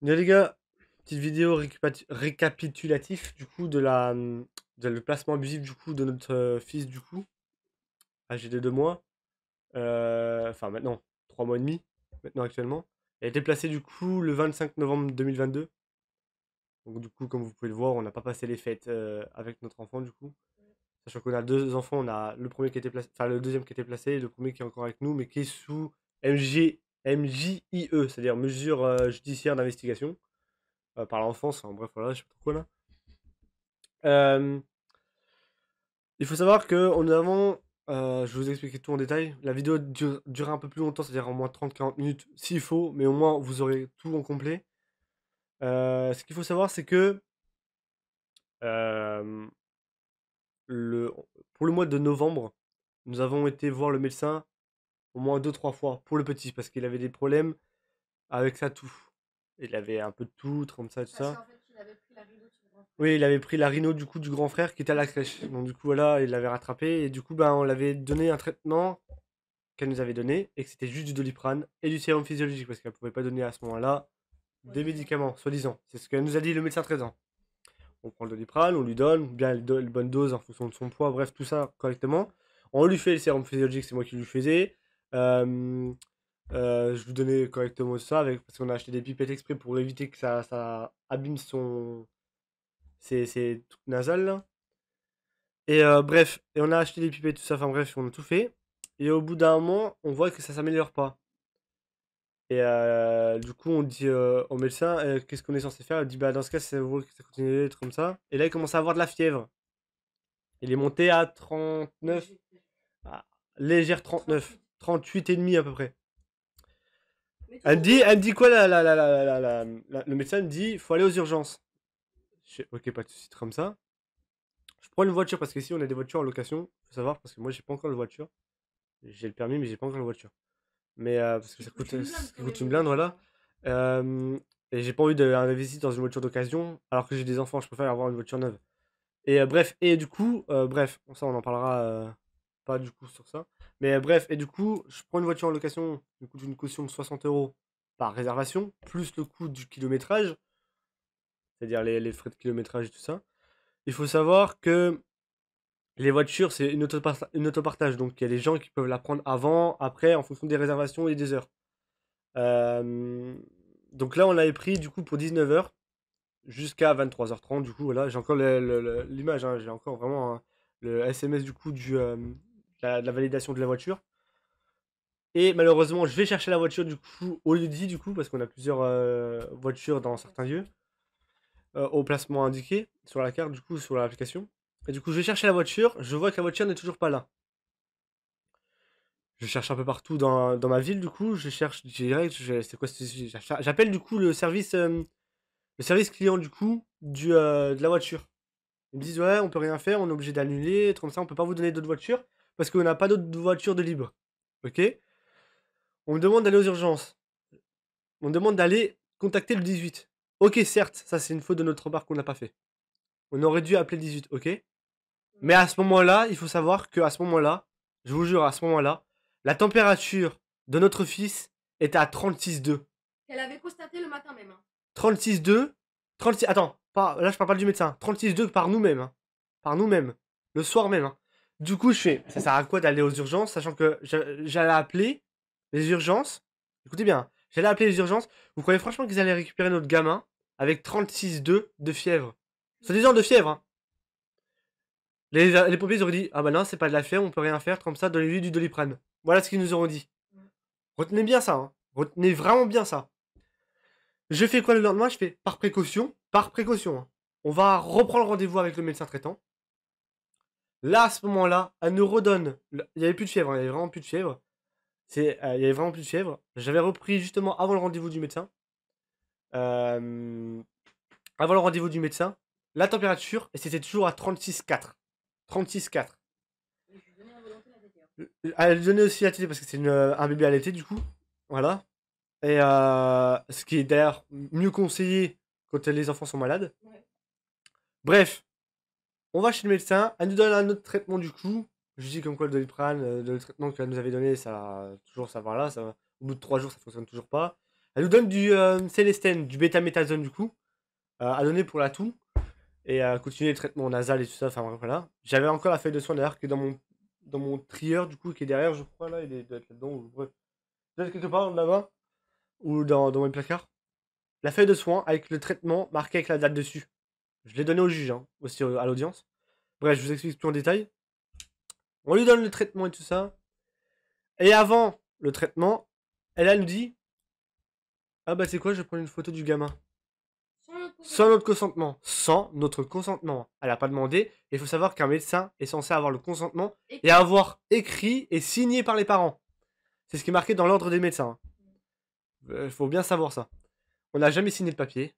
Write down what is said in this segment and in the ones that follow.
Bien les gars, petite vidéo récapitulatif du coup le placement abusif du coup de notre fils du coup, âgé de 2 mois, enfin maintenant 3 mois et demi, maintenant actuellement. Il a été placé du coup le 25 novembre 2022. Donc du coup comme vous pouvez le voir, on n'a pas passé les fêtes avec notre enfant du coup. Sachant qu'on a 2 enfants, on a le premier qui était placé, enfin le deuxième qui était placé et le premier qui est encore avec nous mais qui est sous MJIE, c'est-à-dire mesure judiciaire d'investigation. Par l'enfance, enfin bref voilà, je sais pas trop quoi là. Euh, il faut savoir que en avant, je vais vous expliquer tout en détail. La vidéo durera un peu plus longtemps, c'est-à-dire au moins 30-40 minutes s'il faut, mais au moins vous aurez tout en complet. Ce qu'il faut savoir, c'est que euh, le, pour le mois de novembre, nous avons été voir le médecin au moins 2-3 fois pour le petit, parce qu'il avait des problèmes avec sa toux. Il avait un peu de toux, comme ça, tout Parce ça. qu'en fait, il avait pris la rhino de son grand frère. Oui, il avait pris la rhino du coup du grand frère qui était à la crèche. Donc du coup voilà, il l'avait rattrapé et du coup ben on l'avait donné un traitement qu'elle nous avait donné et que c'était juste du Doliprane et du sérum physiologique parce qu'elle pouvait pas donner à ce moment-là des Soi-disant. médicaments, soi-disant. C'est ce qu'elle nous a dit le médecin traitant. On prend le Doliprane, on lui donne bien le bonne dose en fonction de son poids, bref tout ça correctement. On lui fait le sérum physiologique, c'est moi qui lui faisais. Euh, je lui donnais correctement ça avec, parce qu'on a acheté des pipettes exprès pour éviter que ça abîme ses trucs nasales là. Et bref, et on a acheté des pipettes, tout ça, enfin bref, on a tout fait. Et au bout d'un moment, on voit que ça s'améliore pas. Et du coup, on dit au médecin, qu'est-ce qu'on est censé faire? Il dit, bah dans ce cas, c'est vous que ça continue d'être comme ça. Et là, il commence à avoir de la fièvre. Il est monté à 39, Léger. ah, légère 39, 38. 38 et demi à peu près. Mais toujours Elle me bien. dit quoi, le médecin me dit, faut aller aux urgences. Je fais, ok, pas de soucis, comme ça. Je prends une voiture parce qu'ici, on a des voitures en location. Faut savoir, parce que moi, j'ai pas encore de voiture. J'ai le permis, mais j'ai pas encore la voiture. Mais parce Ce que qui coûte une blinde ça quand coûte même une une blinde, voiture, voilà. hein. Et j'ai pas envie d'investir dans une voiture d'occasion, alors que j'ai des enfants, je préfère avoir une voiture neuve. Et bref, et du coup, bref, ça on en parlera pas du coup sur ça. Mais bref, et du coup, je prends une voiture en location, du coup d'une caution de 60 euros par réservation, plus le coût du kilométrage, c'est-à-dire les frais de kilométrage et tout ça. Il faut savoir que les voitures, c'est une autopartage, donc il y a des gens qui peuvent la prendre avant, après, en fonction des réservations et des heures. Euh, donc là, on l'avait pris du coup pour 19 h jusqu'à 23 h 30. Du coup, voilà, j'ai encore l'image, hein, j'ai encore vraiment le SMS du coup de la validation de la voiture. Et malheureusement, je vais chercher la voiture du coup au lieu dit du coup, parce qu'on a plusieurs voitures Sur dans la certains carte. lieux, au placement indiqué sur la carte, du coup, sur l'application. Et du coup, je vais chercher la voiture, je vois que la voiture n'est toujours pas là. Je cherche un peu partout dans ma ville, du coup, je cherche direct, c'est quoi, j'appelle du coup le service client du coup de la voiture. Ils me disent ouais, on peut rien faire, on est obligé d'annuler, comme ça, on peut pas vous donner d'autres voitures parce qu'on n'a pas d'autres voitures de libre. Ok. On me demande d'aller aux urgences. On me demande d'aller contacter le 18. Ok, certes, ça c'est une faute de notre part qu'on n'a pas fait. On aurait dû appeler le 18, ok. Mais Ouais. à ce moment-là, il faut savoir que à ce moment-là, je vous jure, à ce moment-là, la température de notre fils était à 36,2. Elle avait constaté le matin même, hein. 36,2. 36. Attends, là je parle pas du médecin. 36,2 par nous-mêmes, hein. Par nous-mêmes. Le soir même, hein. Du coup, je fais, ça sert à quoi d'aller aux urgences, sachant que j'allais appeler les urgences. Écoutez bien, j'allais appeler les urgences. Vous croyez franchement qu'ils allaient récupérer notre gamin avec 36,2 de fièvre? Mais C'est des c'est ans de pas fièvre, hein. possible. Les pompiers auraient dit, ah bah non, c'est pas de la fièvre, on peut rien faire, comme ça, donnez-lui du Doliprane. Voilà ce qu'ils nous auront dit. Ouais. Retenez bien ça, hein. Retenez vraiment bien ça. Je fais quoi le lendemain? Je fais par précaution, hein. On va reprendre rendez-vous avec le médecin traitant. Là, à ce moment-là, elle nous redonne. Il n'y avait plus de fièvre, hein, il n'y avait vraiment plus de fièvre. Il y avait vraiment plus de fièvre. J'avais repris justement avant le rendez-vous du médecin. Euh, Avant le rendez-vous du médecin. La température, et c'était toujours à 36,4. 36,4. Et je lui donnais à volonté la TTA. Elle donnait aussi la tétée parce que c'est un bébé à l'été du coup. Voilà. Et ce qui est d'ailleurs mieux conseillé quand les enfants sont malades. Ouais. Bref, on va chez le médecin, elle nous donne un autre traitement du coup. Je dis comme quoi le Doliprane, le traitement qu'elle nous avait donné, ça toujours ça va là, ça, au bout de 3 jours ça fonctionne toujours pas. Elle nous donne du Célestène, du bêta-méthazone du coup, à donner pour la toux. Et à continuer le traitement nasal et tout ça, enfin voilà. J'avais encore la feuille de soin d'ailleurs qui est dans mon trieur du coup, qui est derrière, je crois, là, il doit être là-dedans, ou bref. Peut-être quelque part là-bas, ou dans mes placards. La feuille de soin avec le traitement marqué avec la date dessus. Je l'ai donné au juge, hein, aussi à l'audience. Bref, je vous explique tout en détail. On lui donne le traitement et tout ça. Et avant le traitement, elle nous dit: ah bah c'est quoi, je vais prendre une photo du gamin. Sans notre consentement. Sans notre consentement. Elle n'a pas demandé. Il faut savoir qu'un médecin est censé avoir le consentement et avoir écrit et signé par les parents. C'est ce qui est marqué dans l'ordre des médecins. Il faut bien savoir ça. On n'a jamais signé de papier.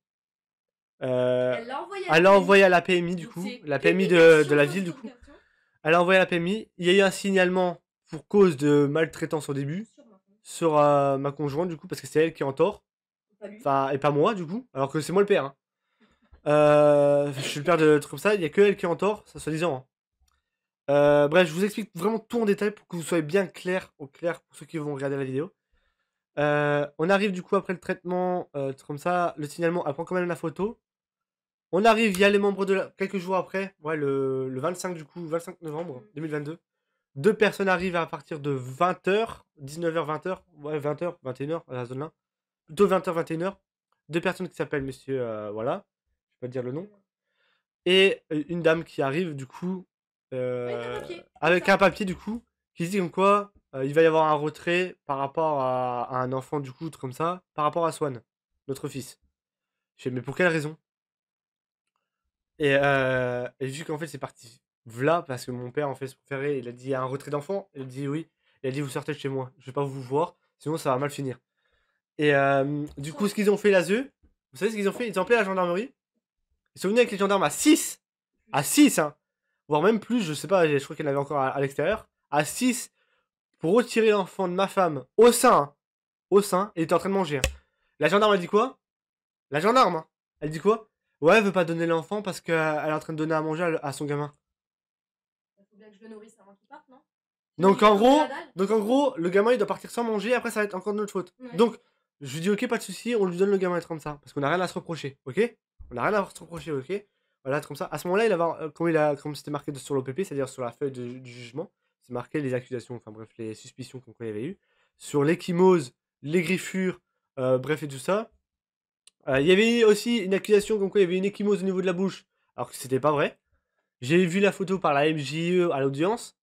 Elle l'a envoyé à la PMI du coup. La PMI de la ville du coup. Elle a envoyé à la PMI. Il y a eu un signalement pour cause de maltraitance au début. Sur ma conjointe du coup. Parce que c'est elle qui est en tort. Enfin, et pas moi du coup. Alors que c'est moi le père. Hein. Je suis le père de trucs comme ça. Il n'y a que elle qui est en tort, ça soi-disant. Hein. Bref, je vous explique vraiment tout en détail pour que vous soyez bien clair, au clair pour ceux qui vont regarder la vidéo. On arrive du coup après le traitement, comme ça, le signalement, elle prend quand même la photo. On arrive, il y a les membres de la... quelques jours après, ouais, le 25 du coup, 25 novembre 2022. Deux personnes arrivent à partir de 20h, 19h, 20h, ouais, 20h, 21h, à la zone là. Plutôt 20h, 21h. Deux personnes qui s'appellent monsieur, voilà, je vais pas dire le nom. Et une dame qui arrive du coup, avec un papier du coup, qui dit comme quoi il va y avoir un retrait par rapport à un enfant du coup, comme ça, par rapport à Swan, notre fils. Je fais mais pour quelle raison? Et vu qu'en fait c'est parti v'là, parce que mon père en fait se préférait, il a dit il y a un retrait d'enfant, il a dit oui, il a dit vous sortez de chez moi, je vais pas vous voir, sinon ça va mal finir. Et du coup ce qu'ils ont fait là vous savez ce qu'ils ont fait? Ils ont appelé la gendarmerie, ils sont venus avec les gendarmes à 6, hein, voire même plus, je sais pas, je crois qu'il y en avait encore à l'extérieur, à 6 pour retirer l'enfant de ma femme au sein, et il était en train de manger. Hein. La gendarme a dit quoi? La gendarme, hein, elle dit quoi? Ouais, elle veut pas donner l'enfant parce qu'elle est en train de donner à manger à son gamin. Il faut bien que je le nourrisse avant qu'il parte, non? Donc en gros, le gamin il doit partir sans manger, après ça va être encore de notre faute. Ouais. Donc, je lui dis ok, pas de souci, on lui donne le gamin être comme ça, parce qu'on a rien à se reprocher, ok? On a rien à se reprocher, ok? Voilà, comme ça. À ce moment-là, il avait, comme c'était marqué sur l'OPP, c'est-à-dire sur la feuille du jugement, c'est marqué les accusations, enfin bref, les suspicions qu'on y avait eu, sur l'échymose, les griffures, bref et tout ça. Il y avait aussi une accusation comme quoi il y avait une échymose au niveau de la bouche, alors que c'était pas vrai. J'ai vu la photo par la MJE à l'audience.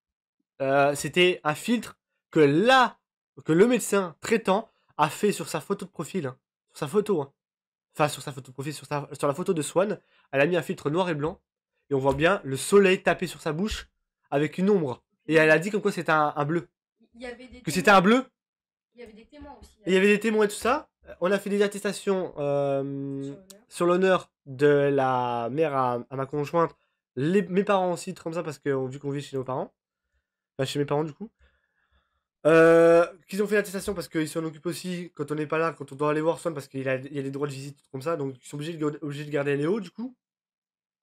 C'était un filtre que le médecin traitant a fait sur sa photo de profil. Hein. Sur sa photo. Hein. Enfin, sur sa photo de profil, sur la photo de Swan. Elle a mis un filtre noir et blanc. Et on voit bien le soleil taper sur sa bouche avec une ombre. Et elle a dit comme quoi c'était un bleu. Il y avait des que c'était un bleu. Il y avait des témoins aussi. Et il y avait des témoins et tout ça. On a fait des attestations sur l'honneur de la mère à ma conjointe. Mes parents aussi, comme ça, parce que vu qu'on vit chez nos parents. Enfin, chez mes parents, du coup. Qu'ils ont fait l'attestation parce qu'ils s'en occupent aussi quand on n'est pas là, quand on doit aller voir Swan parce qu'il y a des droits de visite comme ça, donc ils sont obligés de garder Léo du coup.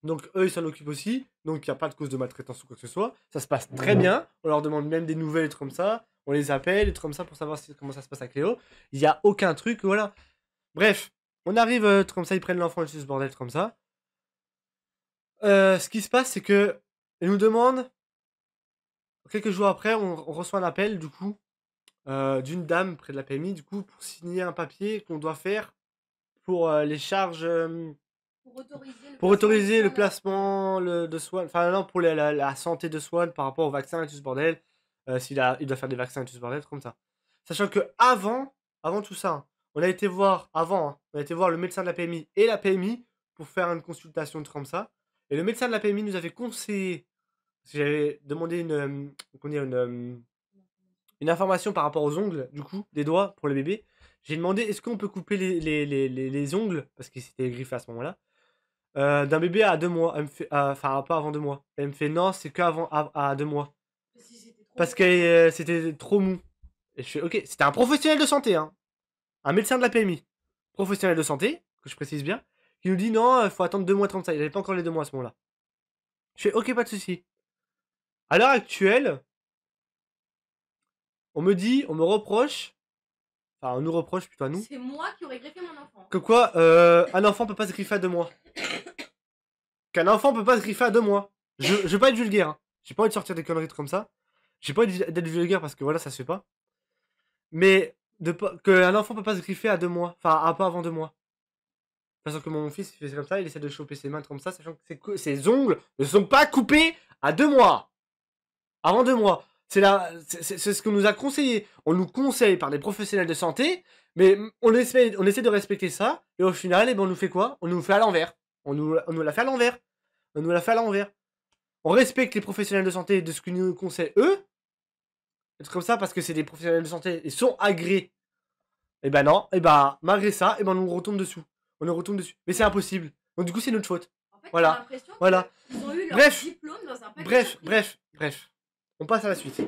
Donc eux ils s'en occupent aussi, donc il n'y a pas de cause de maltraitance ou quoi que ce soit. Ça se passe très bien, on leur demande même des nouvelles et trucs comme ça, on les appelle et trucs comme ça pour savoir comment ça se passe avec Léo. Il n'y a aucun truc, voilà. Bref, on arrive comme ça, ils prennent l'enfant et tout ce bordel comme ça. Ce qui se passe c'est que ils nous demandent, quelques jours après, on reçoit un appel du coup d'une dame près de la PMI, du coup, pour signer un papier qu'on doit faire pour les charges. Pour autoriser le placement de Swan. Enfin, non, pour la santé de Swan par rapport au vaccin et tout ce bordel. Il doit faire des vaccins et tout ce bordel, comme ça. Sachant que avant tout ça, hein, on a été voir, on a été voir le médecin de la PMI et la PMI pour faire une consultation de comme ça. Et le médecin de la PMI nous avait conseillé, parce que j'avais demandé une information par rapport aux ongles, du coup, des doigts pour le bébé. J'ai demandé est-ce qu'on peut couper les ongles, parce qu'il s'était griffé à ce moment-là, d'un bébé à 2 mois. Elle me fait, enfin, pas avant 2 mois. Elle me fait non, c'est qu'avant à 2 mois. Parce que c'était trop mou. Et je fais ok, c'était un professionnel de santé, hein. Un médecin de la PMI. Professionnel de santé, que je précise bien, qui nous dit non, il faut attendre 2 mois 35. Il n'avait pas encore les 2 mois à ce moment-là. Je fais ok, pas de souci. À l'heure actuelle, on me reproche, Enfin, on nous reproche plutôt à nous. C'est moi qui aurais greffé mon enfant. Que quoi, un enfant peut pas se griffer à 2 mois. Qu'un enfant peut pas se griffer à 2 mois. Je veux pas être vulgaire. Hein. J'ai pas envie de sortir des conneries comme ça. J'ai pas envie d'être vulgaire parce que voilà, ça se fait pas. Mais qu'un enfant peut pas se griffer à 2 mois. Enfin, à pas avant 2 mois. Parce que mon fils, il fait comme ça, il essaie de choper ses mains comme ça, sachant que ses ongles ne sont pas coupés à 2 mois. Avant 2 mois. C'est ce que nous a conseillé. On nous conseille par des professionnels de santé, mais on essaie de respecter ça, et au final, eh ben, on nous fait quoi? On nous fait à l'envers. On nous l'a fait à l'envers. On nous l'a fait à l'envers. On respecte les professionnels de santé de ce qu'ils nous conseillent eux. C'est comme ça parce que c'est des professionnels de santé, ils sont agréés. Et ben non, et ben malgré ça, et ben on nous retombe dessus. On nous retombe dessus. Mais c'est impossible. Donc du coup, c'est notre faute. En fait, Voilà. j'ai l'impression Voilà. qu'ils ont eu leur Bref. diplôme dans un paquet Bref, surprise. bref. On passe à la suite.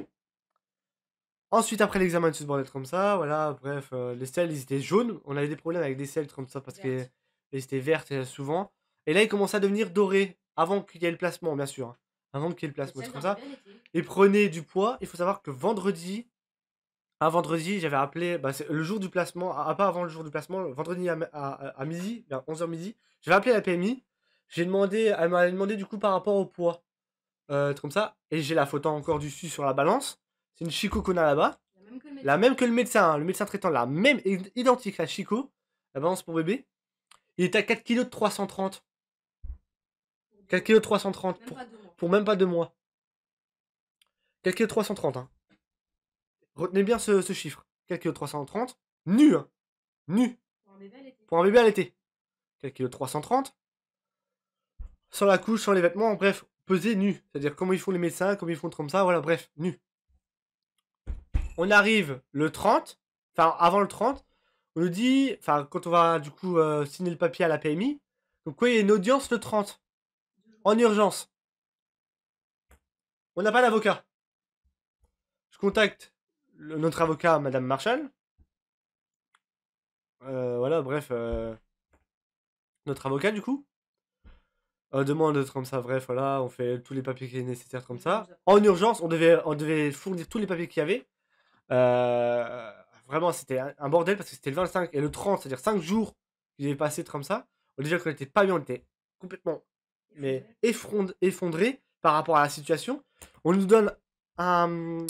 Ensuite, après l'examen de ce bordel comme ça, voilà, bref, les selles, ils étaient jaunes. On avait des problèmes avec des selles comme ça parce qu'elles étaient vertes souvent. Et là, ils commençaient à devenir dorés avant qu'il y ait le placement, bien sûr. Hein. Avant qu'il y ait le placement, Celle comme dans ça. le bien été. Et prenaient du poids. Il faut savoir que vendredi, j'avais appelé, bah, c'est le jour du placement, pas avant le jour du placement, vendredi à midi, vers 11h midi, j'avais appelé la PMI. Elle m'avait demandé du coup par rapport au poids. Comme ça. Et j'ai la photo encore dessus sur la balance. C'est une Chico qu'on a là-bas. La même que le médecin. Hein. Le médecin traitant, la même, identique à Chico. La balance pour bébé. Il est à 4 kg de 330. 4 kg de 330 pour même pas 2 mois. 4 kg de 330. Hein. Retenez bien ce chiffre. 4 kg de 330. Nu. Hein. Nu. Pour un bébé à l'été. 4 kg de 330. Sans la couche, sans les vêtements. Bref, pesé nu. C'est-à-dire comment ils font les médecins, comment ils font comme ça. Voilà, bref, nu. On arrive le 30, enfin avant le 30, on nous dit, enfin quand on va du coup signer le papier à la PMI, donc quoi, il y a une audience le 30, en urgence. On n'a pas d'avocat. Je contacte notre avocat, Madame Marshall. Voilà, bref, notre avocat du coup. Demande comme ça, bref, voilà, on fait tous les papiers qui est nécessaires comme ça. En urgence, on devait fournir tous les papiers qu'il y avait. Vraiment, c'était un bordel parce que c'était le 25 et le 30, c'est-à-dire 5 jours qu'il est passé comme ça. Déjà qu'on était pas bien, on était complètement effondré par rapport à la situation. On nous donne comment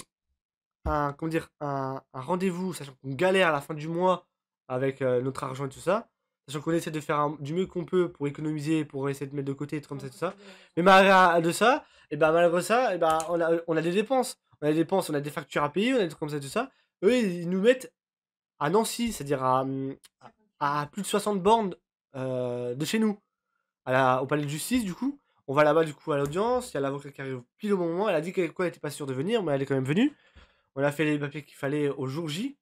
dire, un rendez-vous, sachant qu'on galère à la fin du mois avec notre argent et tout ça. Sachant qu'on essaie de faire du mieux qu'on peut pour économiser, pour essayer de mettre de côté, comme ça, tout ça. Mais malgré de ça, et ben malgré ça, et ben on a des dépenses. On a des dépenses, on a des factures à payer, on a des trucs comme ça, tout ça. Eux, ils nous mettent à Nancy, c'est-à-dire à plus de 60 bornes de chez nous, au palais de justice, du coup. On va là-bas, du coup, à l'audience. Il y a l'avocat qui arrive pile au bon moment. Elle a dit qu'elle n'était pas sûre de venir, mais elle est quand même venue. On a fait les papiers qu'il fallait au jour J.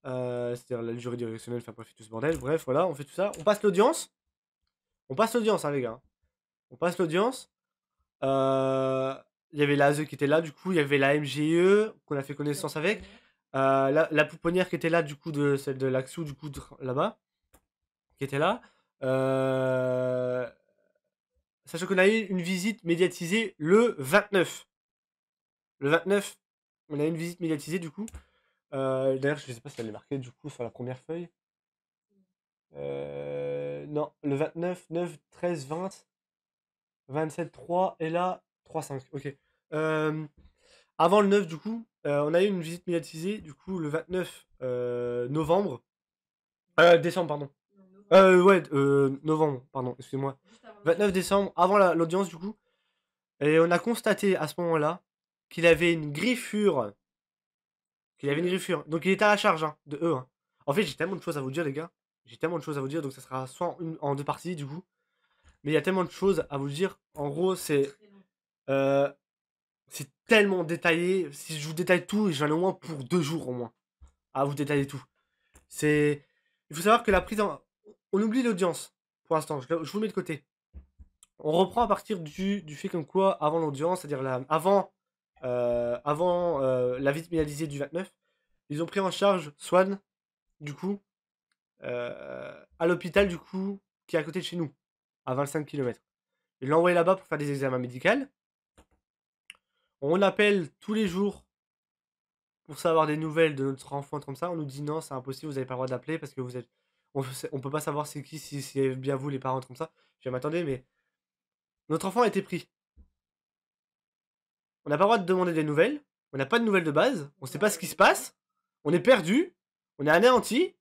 C'est-à-dire la juridictionnelle, enfin bref, tout ce bordel. Bref, voilà, on fait tout ça. On passe l'audience. On passe l'audience, hein, les gars. On passe l'audience. Il y avait l'ASE qui était là, du coup. Il y avait la MGE qu'on a fait connaissance avec. La pouponnière qui était là, du coup, celle de l'Axou, du coup, là-bas. Qui était là. Sachant qu'on a eu une visite médiatisée le 29. Le 29, on a eu une visite médiatisée, du coup. D'ailleurs, je sais pas si elle est marquée, du coup, sur la première feuille. Non, le 29, 9, 13, 20, 27, 3, et là, 3, 5. Ok. Avant le 9, du coup, on a eu une visite médiatisée, du coup, le 29 novembre. Décembre, pardon. Ouais, novembre, pardon, excusez-moi. 29 décembre, avant l'audience, du coup. Et on a constaté à ce moment-là qu'il avait une griffure. Donc il était à la charge hein, de eux. Hein. En fait, j'ai tellement de choses à vous dire, les gars. J'ai tellement de choses à vous dire, donc ça sera soit en 2 parties, du coup. Mais il y a tellement de choses à vous dire. En gros, c'est tellement détaillé. Si je vous détaille tout, j'en ai au moins pour 2 jours au moins. À vous détailler tout. Il faut savoir que la prise en... On oublie l'audience, pour l'instant. Je vous le mets de côté. On reprend à partir du fait comme quoi, avant l'audience, c'est-à-dire avant la visite médiatisée du 29, ils ont pris en charge Swan, du coup, à l'hôpital, du coup, qui est à côté de chez nous, à 25 km. Ils l'ont envoyé là-bas pour faire des examens médicaux. On l'appelle tous les jours pour savoir des nouvelles de notre enfant comme ça, on nous dit non, c'est impossible, vous n'avez pas le droit d'appeler parce que vous êtes. On peut pas savoir c'est qui, si c'est bien vous les parents comme ça. Je m'attendais, mais notre enfant a été pris. On n'a pas le droit de demander des nouvelles. On n'a pas de nouvelles de base. On sait pas ce qui se passe. On est perdu. On est anéanti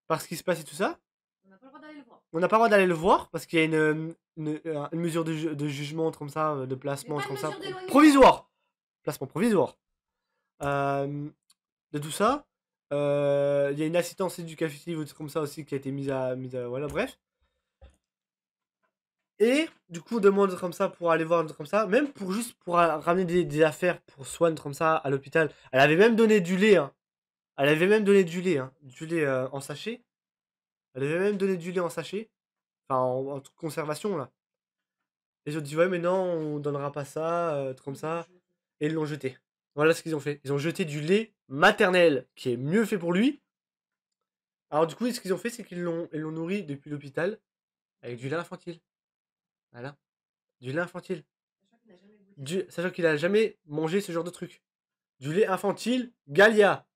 par ce qui se passe et tout ça. On n'a pas le droit d'aller le voir. On n'a pas le droit d'aller le voir parce qu'il y a une mesure de jugement comme ça, de Mais placement pas de comme ça. mesure d'éloignement. Provisoire. Placement provisoire. De tout ça. Il y a une assistance éducative ou comme ça aussi qui a été mise à voilà, bref. Et du coup, on demande comme ça pour aller voir un truc comme ça, même pour juste pour ramener des affaires pour Swan comme ça à l'hôpital. Elle avait même donné du lait, hein. Elle avait même donné du lait, hein. Du lait en sachet. Elle avait même donné du lait en sachet. Enfin, en truc de conservation, là. Et ils ont dit, ouais, mais non, on donnera pas ça, truc comme ça. Et ils l'ont jeté. Voilà ce qu'ils ont fait. Ils ont jeté du lait maternel, qui est mieux fait pour lui. Alors du coup, ce qu'ils ont fait, c'est ils l'ont nourri depuis l'hôpital avec du lait infantile. Voilà. Du lait infantile. Sachant qu'il a jamais mangé ce genre de truc. Du lait infantile, Galia.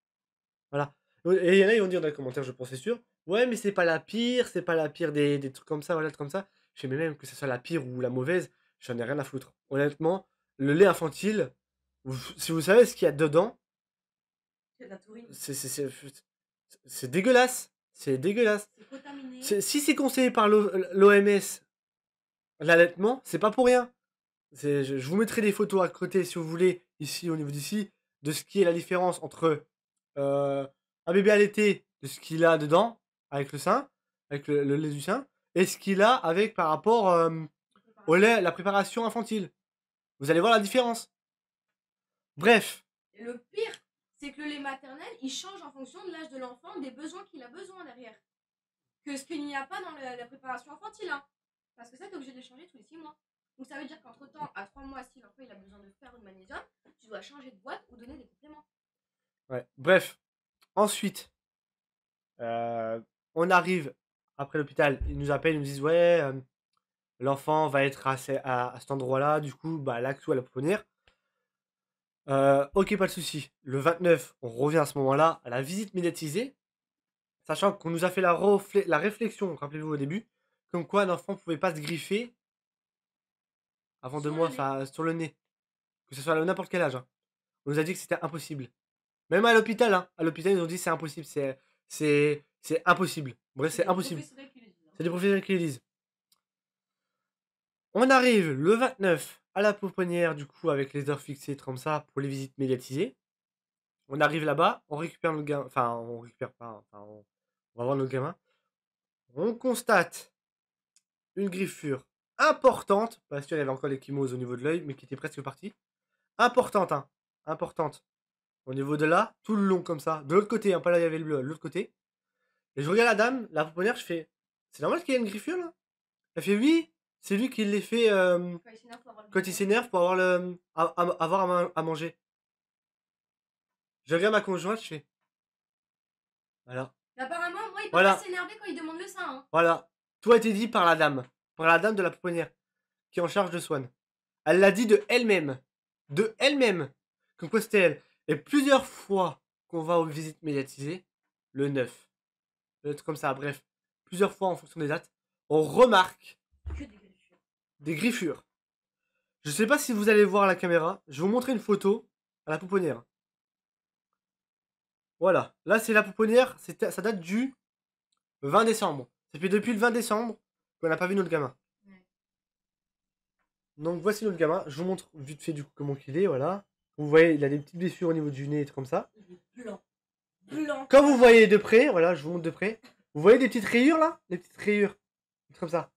Voilà. Et il y en a, ils vont dire dans les commentaires, je pense, c'est sûr. Ouais, mais c'est pas la pire des trucs comme ça, voilà, comme ça. Je sais, mais même que ce soit la pire ou la mauvaise, j'en ai rien à foutre. Honnêtement, le lait infantile, si vous savez ce qu'il y a dedans, C'est de la taurine. c'est dégueulasse. C'est dégueulasse. C'est contaminé. Si c'est conseillé par l'OMS, l'allaitement, c'est pas pour rien. Je vous mettrai des photos à côté, si vous voulez, ici, au niveau d'ici, de ce qui est la différence entre un bébé allaité, de ce qu'il a dedans, avec le sein, avec le lait du sein, et ce qu'il a avec par rapport au lait, la préparation infantile. Vous allez voir la différence. Bref. Et le pire, c'est que le lait maternel, il change en fonction de l'âge de l'enfant, des besoins qu'il a besoin derrière. Que ce qu'il n'y a pas dans la préparation infantile. Hein. Parce que ça, tu es obligé de les changer tous les 6 mois. Donc ça veut dire qu'entre temps, à 3 mois, si l'enfant il a besoin de fer ou de magnésium, tu dois changer de boîte ou donner des compléments. Ouais. Bref. Ensuite, on arrive après l'hôpital. Ils nous appellent, ils nous disent ouais, l'enfant va être à cet endroit-là. Du coup, bah, l'Axou à la pouponnière. Ok, pas de souci. Le 29, on revient à ce moment-là à la visite médiatisée. Sachant qu'on nous a fait la réflexion, rappelez-vous au début, comme quoi un enfant ne pouvait pas se griffer avant 2 mois sur le nez. Que ce soit à n'importe quel âge. Hein. On nous a dit que c'était impossible. Même à l'hôpital, hein. À l'hôpital, ils ont dit c'est impossible. C'est impossible. Bref, c'est impossible. C'est des professionnels qui le disent. On arrive le 29 à la pouponnière, du coup, avec les heures fixées comme ça, pour les visites médiatisées. On arrive là-bas, on récupère notre gamin. Enfin, on récupère pas. Enfin, on va voir notre gamin. On constate une griffure importante, parce qu'il y avait encore l'échymose au niveau de l'œil, mais qui était presque partie. Importante, hein. Importante. Au niveau de là, tout le long comme ça. De l'autre côté, hein, pas là, il y avait le bleu, de l'autre côté. Et je regarde la dame, la pouponnière, je fais, c'est normal qu'il y ait une griffure là? Elle fait oui, c'est lui qui les fait quand il s'énerve pour avoir à manger. Je regarde ma conjointe, je fais, voilà. Mais apparemment, moi, il peut Voilà. pas s'énerver quand il demande le sein. Hein. Voilà. Tout a été dit par la dame de la pouponnière, qui est en charge de Swan. Elle l'a dit de elle-même. De elle-même. Comme quoi c'était elle. Et plusieurs fois qu'on va aux visites médiatisées, le 9, comme ça, bref, plusieurs fois en fonction des dates, on remarque Que des griffures. Des griffures. Je sais pas si vous allez voir à la caméra, je vais vous montrer une photo à la pouponnière. Voilà, là c'est la pouponnière, ça date du 20 décembre. Ça fait depuis le 20 décembre qu'on n'a pas vu notre gamin. Ouais. Donc voici notre gamin, je vous montre vite fait du coup comment il est, voilà. Vous voyez, il a des petites blessures au niveau du nez et tout comme ça. Il est blanc. Blanc. Comme vous voyez de près, voilà, je vous montre de près. Vous voyez des petites rayures là? Des petites rayures. Comme ça.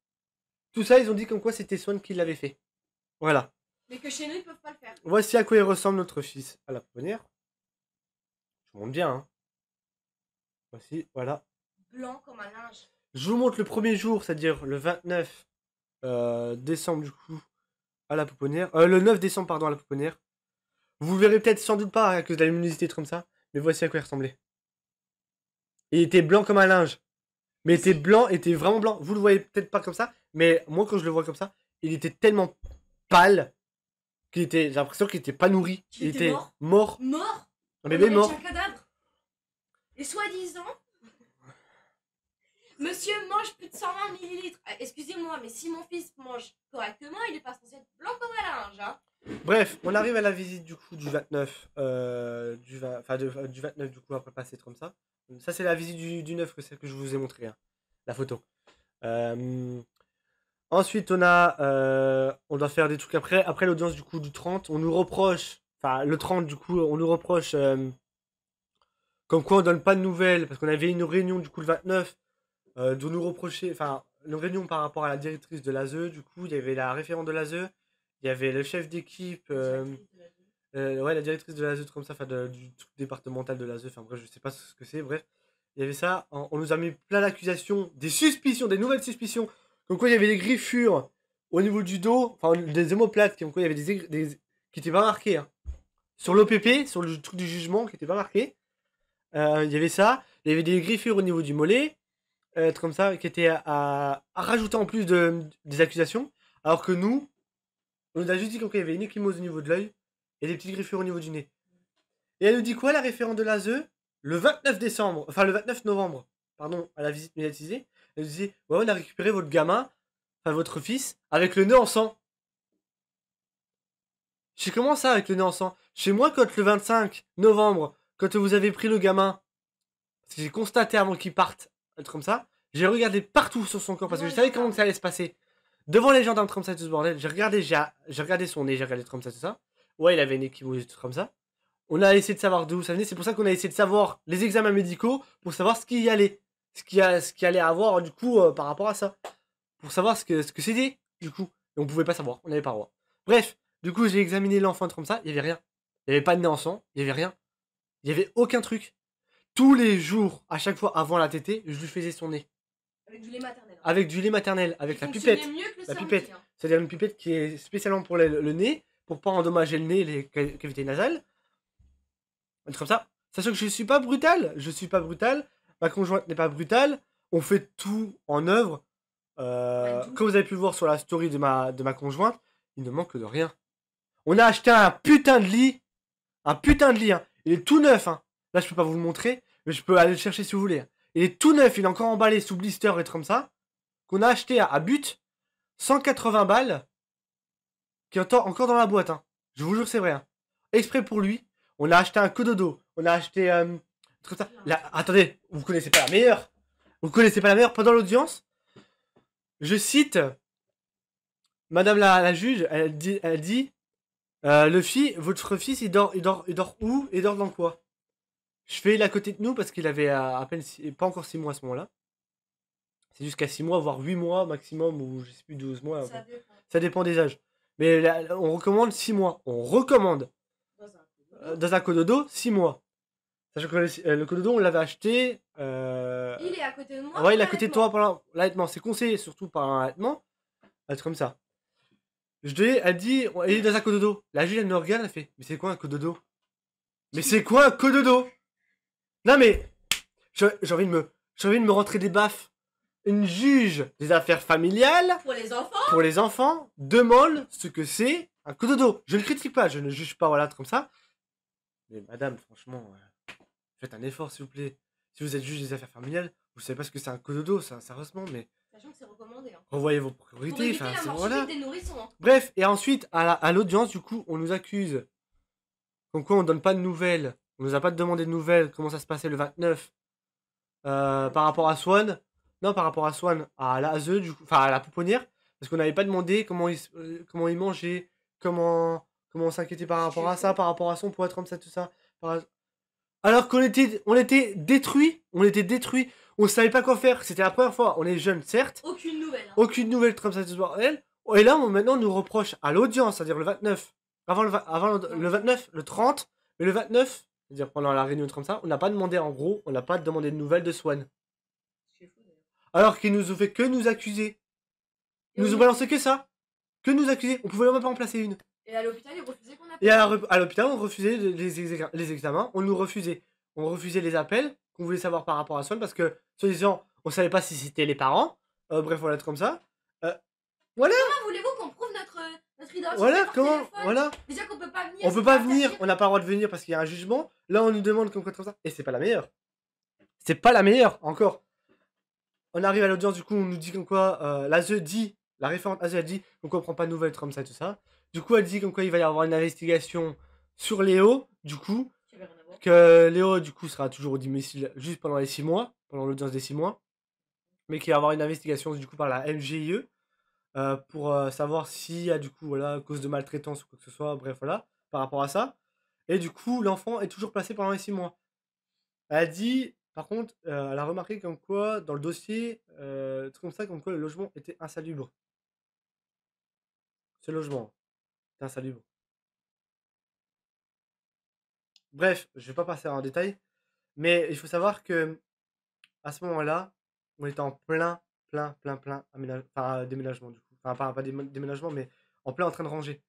Tout ça, ils ont dit comme quoi c'était Swan qui l'avait fait. Voilà. Mais que chez nous, ils peuvent pas le faire. Voici à quoi il ressemble notre fils à la pouponnière. Je vous montre bien, hein. Voici, voilà. Blanc comme un linge. Je vous montre le premier jour, c'est-à-dire le 29 décembre du coup à la pouponnière. Le 9 décembre, pardon, à la pouponnière. Vous le verrez peut-être sans doute pas à cause de la luminosité comme ça. Mais voici à quoi il ressemblait. Il était blanc comme un linge. Mais il était blanc, il était vraiment blanc. Vous le voyez peut-être pas comme ça. Mais moi quand je le vois comme ça, il était tellement pâle. J'ai l'impression qu'il était pas nourri. Qu'il Il était était mort. mort. Mort. Un bébé On mort. aurait dit un cadavre. Et soi-disant, monsieur mange plus de 120 millilitres. Excusez-moi, mais si mon fils mange correctement, il est pas censé être blanc comme un linge. Hein. Bref, on arrive à la visite du coup du 29. Du 29 du coup après passer comme ça. Ça c'est la visite du 9 que, que je vous ai montré. Hein, la photo. Ensuite on doit faire des trucs après. Après l'audience du coup du 30, on nous reproche. Enfin le 30 du coup on nous reproche comme quoi on donne pas de nouvelles. Parce qu'on avait une réunion du coup le 29. De nous reprocher. Enfin une réunion par rapport à la directrice de l'ASE. Du coup il y avait la référente de l'ASE. Il y avait le chef d'équipe, ouais, la directrice de l'ASE, comme ça, enfin, du truc départemental de l'ASE, enfin bref, je sais pas ce que c'est, bref. Il y avait ça, on nous a mis plein d'accusations, des suspicions, des nouvelles suspicions, comme quoi il y avait des griffures au niveau du dos, enfin des omoplates, comme quoi il y avait qui étaient pas marqués, hein. Sur l'OPP, sur le truc du jugement, qui était pas marqué, il y avait ça, il y avait des griffures au niveau du mollet, comme ça, qui étaient à rajouter en plus des accusations, alors que nous, on nous a juste dit qu'il y avait une échymose au niveau de l'œil et des petites griffures au niveau du nez. Et elle nous dit quoi, la référente de l'ASE? Le 29 décembre, enfin le 29 novembre, pardon, à la visite médiatisée, elle nous disait ouais, on a récupéré votre gamin, enfin votre fils, avec le nez en sang. Je sais comment ça, avec le nez en sang? Chez moi, quand le 25 novembre, quand vous avez pris le gamin, parce que j'ai constaté avant qu'il parte, être comme ça, j'ai regardé partout sur son corps parce que je savais comment ça allait se passer. Devant les gendarmes comme ça, tout ce bordel, j'ai regardé son nez, j'ai regardé comme ça, tout ça. Ouais, il avait une échymose, tout comme ça. On a essayé de savoir d'où ça venait, c'est pour ça qu'on a essayé de savoir les examens médicaux, pour savoir ce qui y allait. Ce qui allait avoir, du coup, par rapport à ça. Pour savoir ce que c'était, du coup. Et on pouvait pas savoir, on n'avait pas le droit. Bref, du coup, j'ai examiné l'enfant comme ça, il y avait rien. Il y avait pas de nez en sang, il y avait rien. Il y avait aucun truc. Tous les jours, à chaque fois avant la tétée, je lui faisais son nez. Avec du lait maternel. Hein. Avec du lait maternel, avec Il la pipette. mieux que le La Santi, pipette. hein. C'est-à-dire une pipette qui est spécialement pour le nez, pour pas endommager le nez, les cavités nasales. Un truc comme ça. Sachant que je suis pas brutal. Je suis pas brutal. Ma conjointe n'est pas brutale. On fait tout en œuvre. Comme vous avez pu le voir sur la story de ma conjointe, il ne manque de rien. On a acheté un putain de lit. Un putain de lit. Hein. Il est tout neuf. Hein. Là, je peux pas vous le montrer. Mais je peux aller le chercher si vous voulez. Il est tout neuf. Il est encore emballé sous blister et comme ça. Qu'on a acheté à but. 180 balles. Qui est encore dans la boîte. Hein. Je vous jure, c'est vrai. Hein. Exprès pour lui. On a acheté un cododo. On a acheté. Ça. Là, attendez, vous connaissez pas la meilleure. Vous connaissez pas la meilleure. Pendant l'audience, je cite Madame la juge. Elle dit votre fils, il dort où? Il dort dans quoi? Je fais il est à côté de nous parce qu'il avait à peine pas encore 6 mois à ce moment-là. C'est jusqu'à 6 mois, voire 8 mois maximum, ou je sais plus, 12 mois. Ça dépend des âges. Mais là, on recommande 6 mois. On recommande. Dans un cododo, 6 mois. Sachant que le cododo, on l'avait acheté. Il est à côté de moi. Ouais, il est à côté de toi pendant l'allaitement. C'est conseillé surtout par un allaitement. Être comme ça. Elle dit, il est dans un cododo. La juge, elle me regarde, elle fait, mais c'est quoi un cododo? Mais c'est quoi un cododo? Non mais, j'ai envie de me rentrer des baffes. Une juge des affaires familiales. Pour les enfants, demande ce que c'est un cododo. Je ne critique pas, je ne juge pas, voilà, comme ça. Mais madame, franchement, faites un effort, s'il vous plaît. Si vous êtes juge des affaires familiales, vous savez pas ce que c'est un cododo, ça, sérieusement, mais... Sachant que c'est recommandé. Hein. Revoyez vos priorités, enfin, c'est voilà. Des nourrissons, hein. Bref, et ensuite, à l'audience, du coup, on nous accuse. Comme quoi, on donne pas de nouvelles. On nous a pas demandé de nouvelles, comment ça se passait le 29. Par rapport à Swan. Non, par rapport à Swan, à l'ASE, du coup, enfin, à la pouponnière. Parce qu'on n'avait pas demandé comment il mangeait, comment on s'inquiétait par rapport à ça, par rapport à son poids, comme ça, tout ça. Alors qu'on était détruits, on savait pas quoi faire, c'était la première fois, on est jeunes, certes. Aucune nouvelle. Hein. Aucune nouvelle comme ça, tout bordel. Et là, maintenant, on nous reproche à l'audience, c'est-à-dire le 29, avant le 29, le 30, mais le 29, c'est-à-dire pendant la réunion comme ça, on n'a pas demandé, en gros, on n'a pas demandé de nouvelles de Swan. Alors qu'ils nous ont fait que nous accuser. Ils nous ont balancé que ça. Que nous accuser. On pouvait même pas en placer une. Et à l'hôpital, ils refusaient qu'on appelle. Et à l'hôpital, on refusait les examens. On nous refusait. On refusait les appels qu'on voulait savoir par rapport à Swan parce que, soi-disant, on savait pas si c'était les parents. Bref, voilà, être comme ça. Voilà. Comment voulez-vous qu'on prouve notre idole? d'identité Voilà, par comment? téléphone. Voilà. Déjà qu'on peut pas venir. On c'est peut pas pas venir, interdit. on n'a pas le droit de venir parce qu'il y a un jugement. Là, on nous demande comme quoi comme ça. Et c'est pas la meilleure. C'est pas la meilleure, encore. On arrive à l'audience, du coup, on nous dit comme quoi. l'ASE dit, la référente ASE a dit comme quoi on prend pas de nouvelles comme ça, tout ça. Du coup, elle dit comme quoi il va y avoir une investigation sur Léo, du coup. Qui avait rien à voir. Que Léo, du coup, sera toujours au domicile juste pendant les 6 mois, pendant l'audience des 6 mois. Mais qu'il va y avoir une investigation, du coup, par la MGIE. Pour savoir s'il y a du coup voilà cause de maltraitance ou quoi que ce soit, bref voilà, par rapport à ça. Et du coup l'enfant est toujours placé pendant les 6 mois. Elle a dit, par contre, elle a remarqué comme quoi dans le dossier, truc comme ça, comme quoi le logement était insalubre. Ce logement était insalubre. Bref, je vais pas passer en détail, mais il faut savoir que à ce moment-là, on était en plein déménagement du coup. Enfin pas déménagement, mais en plein en train de ranger.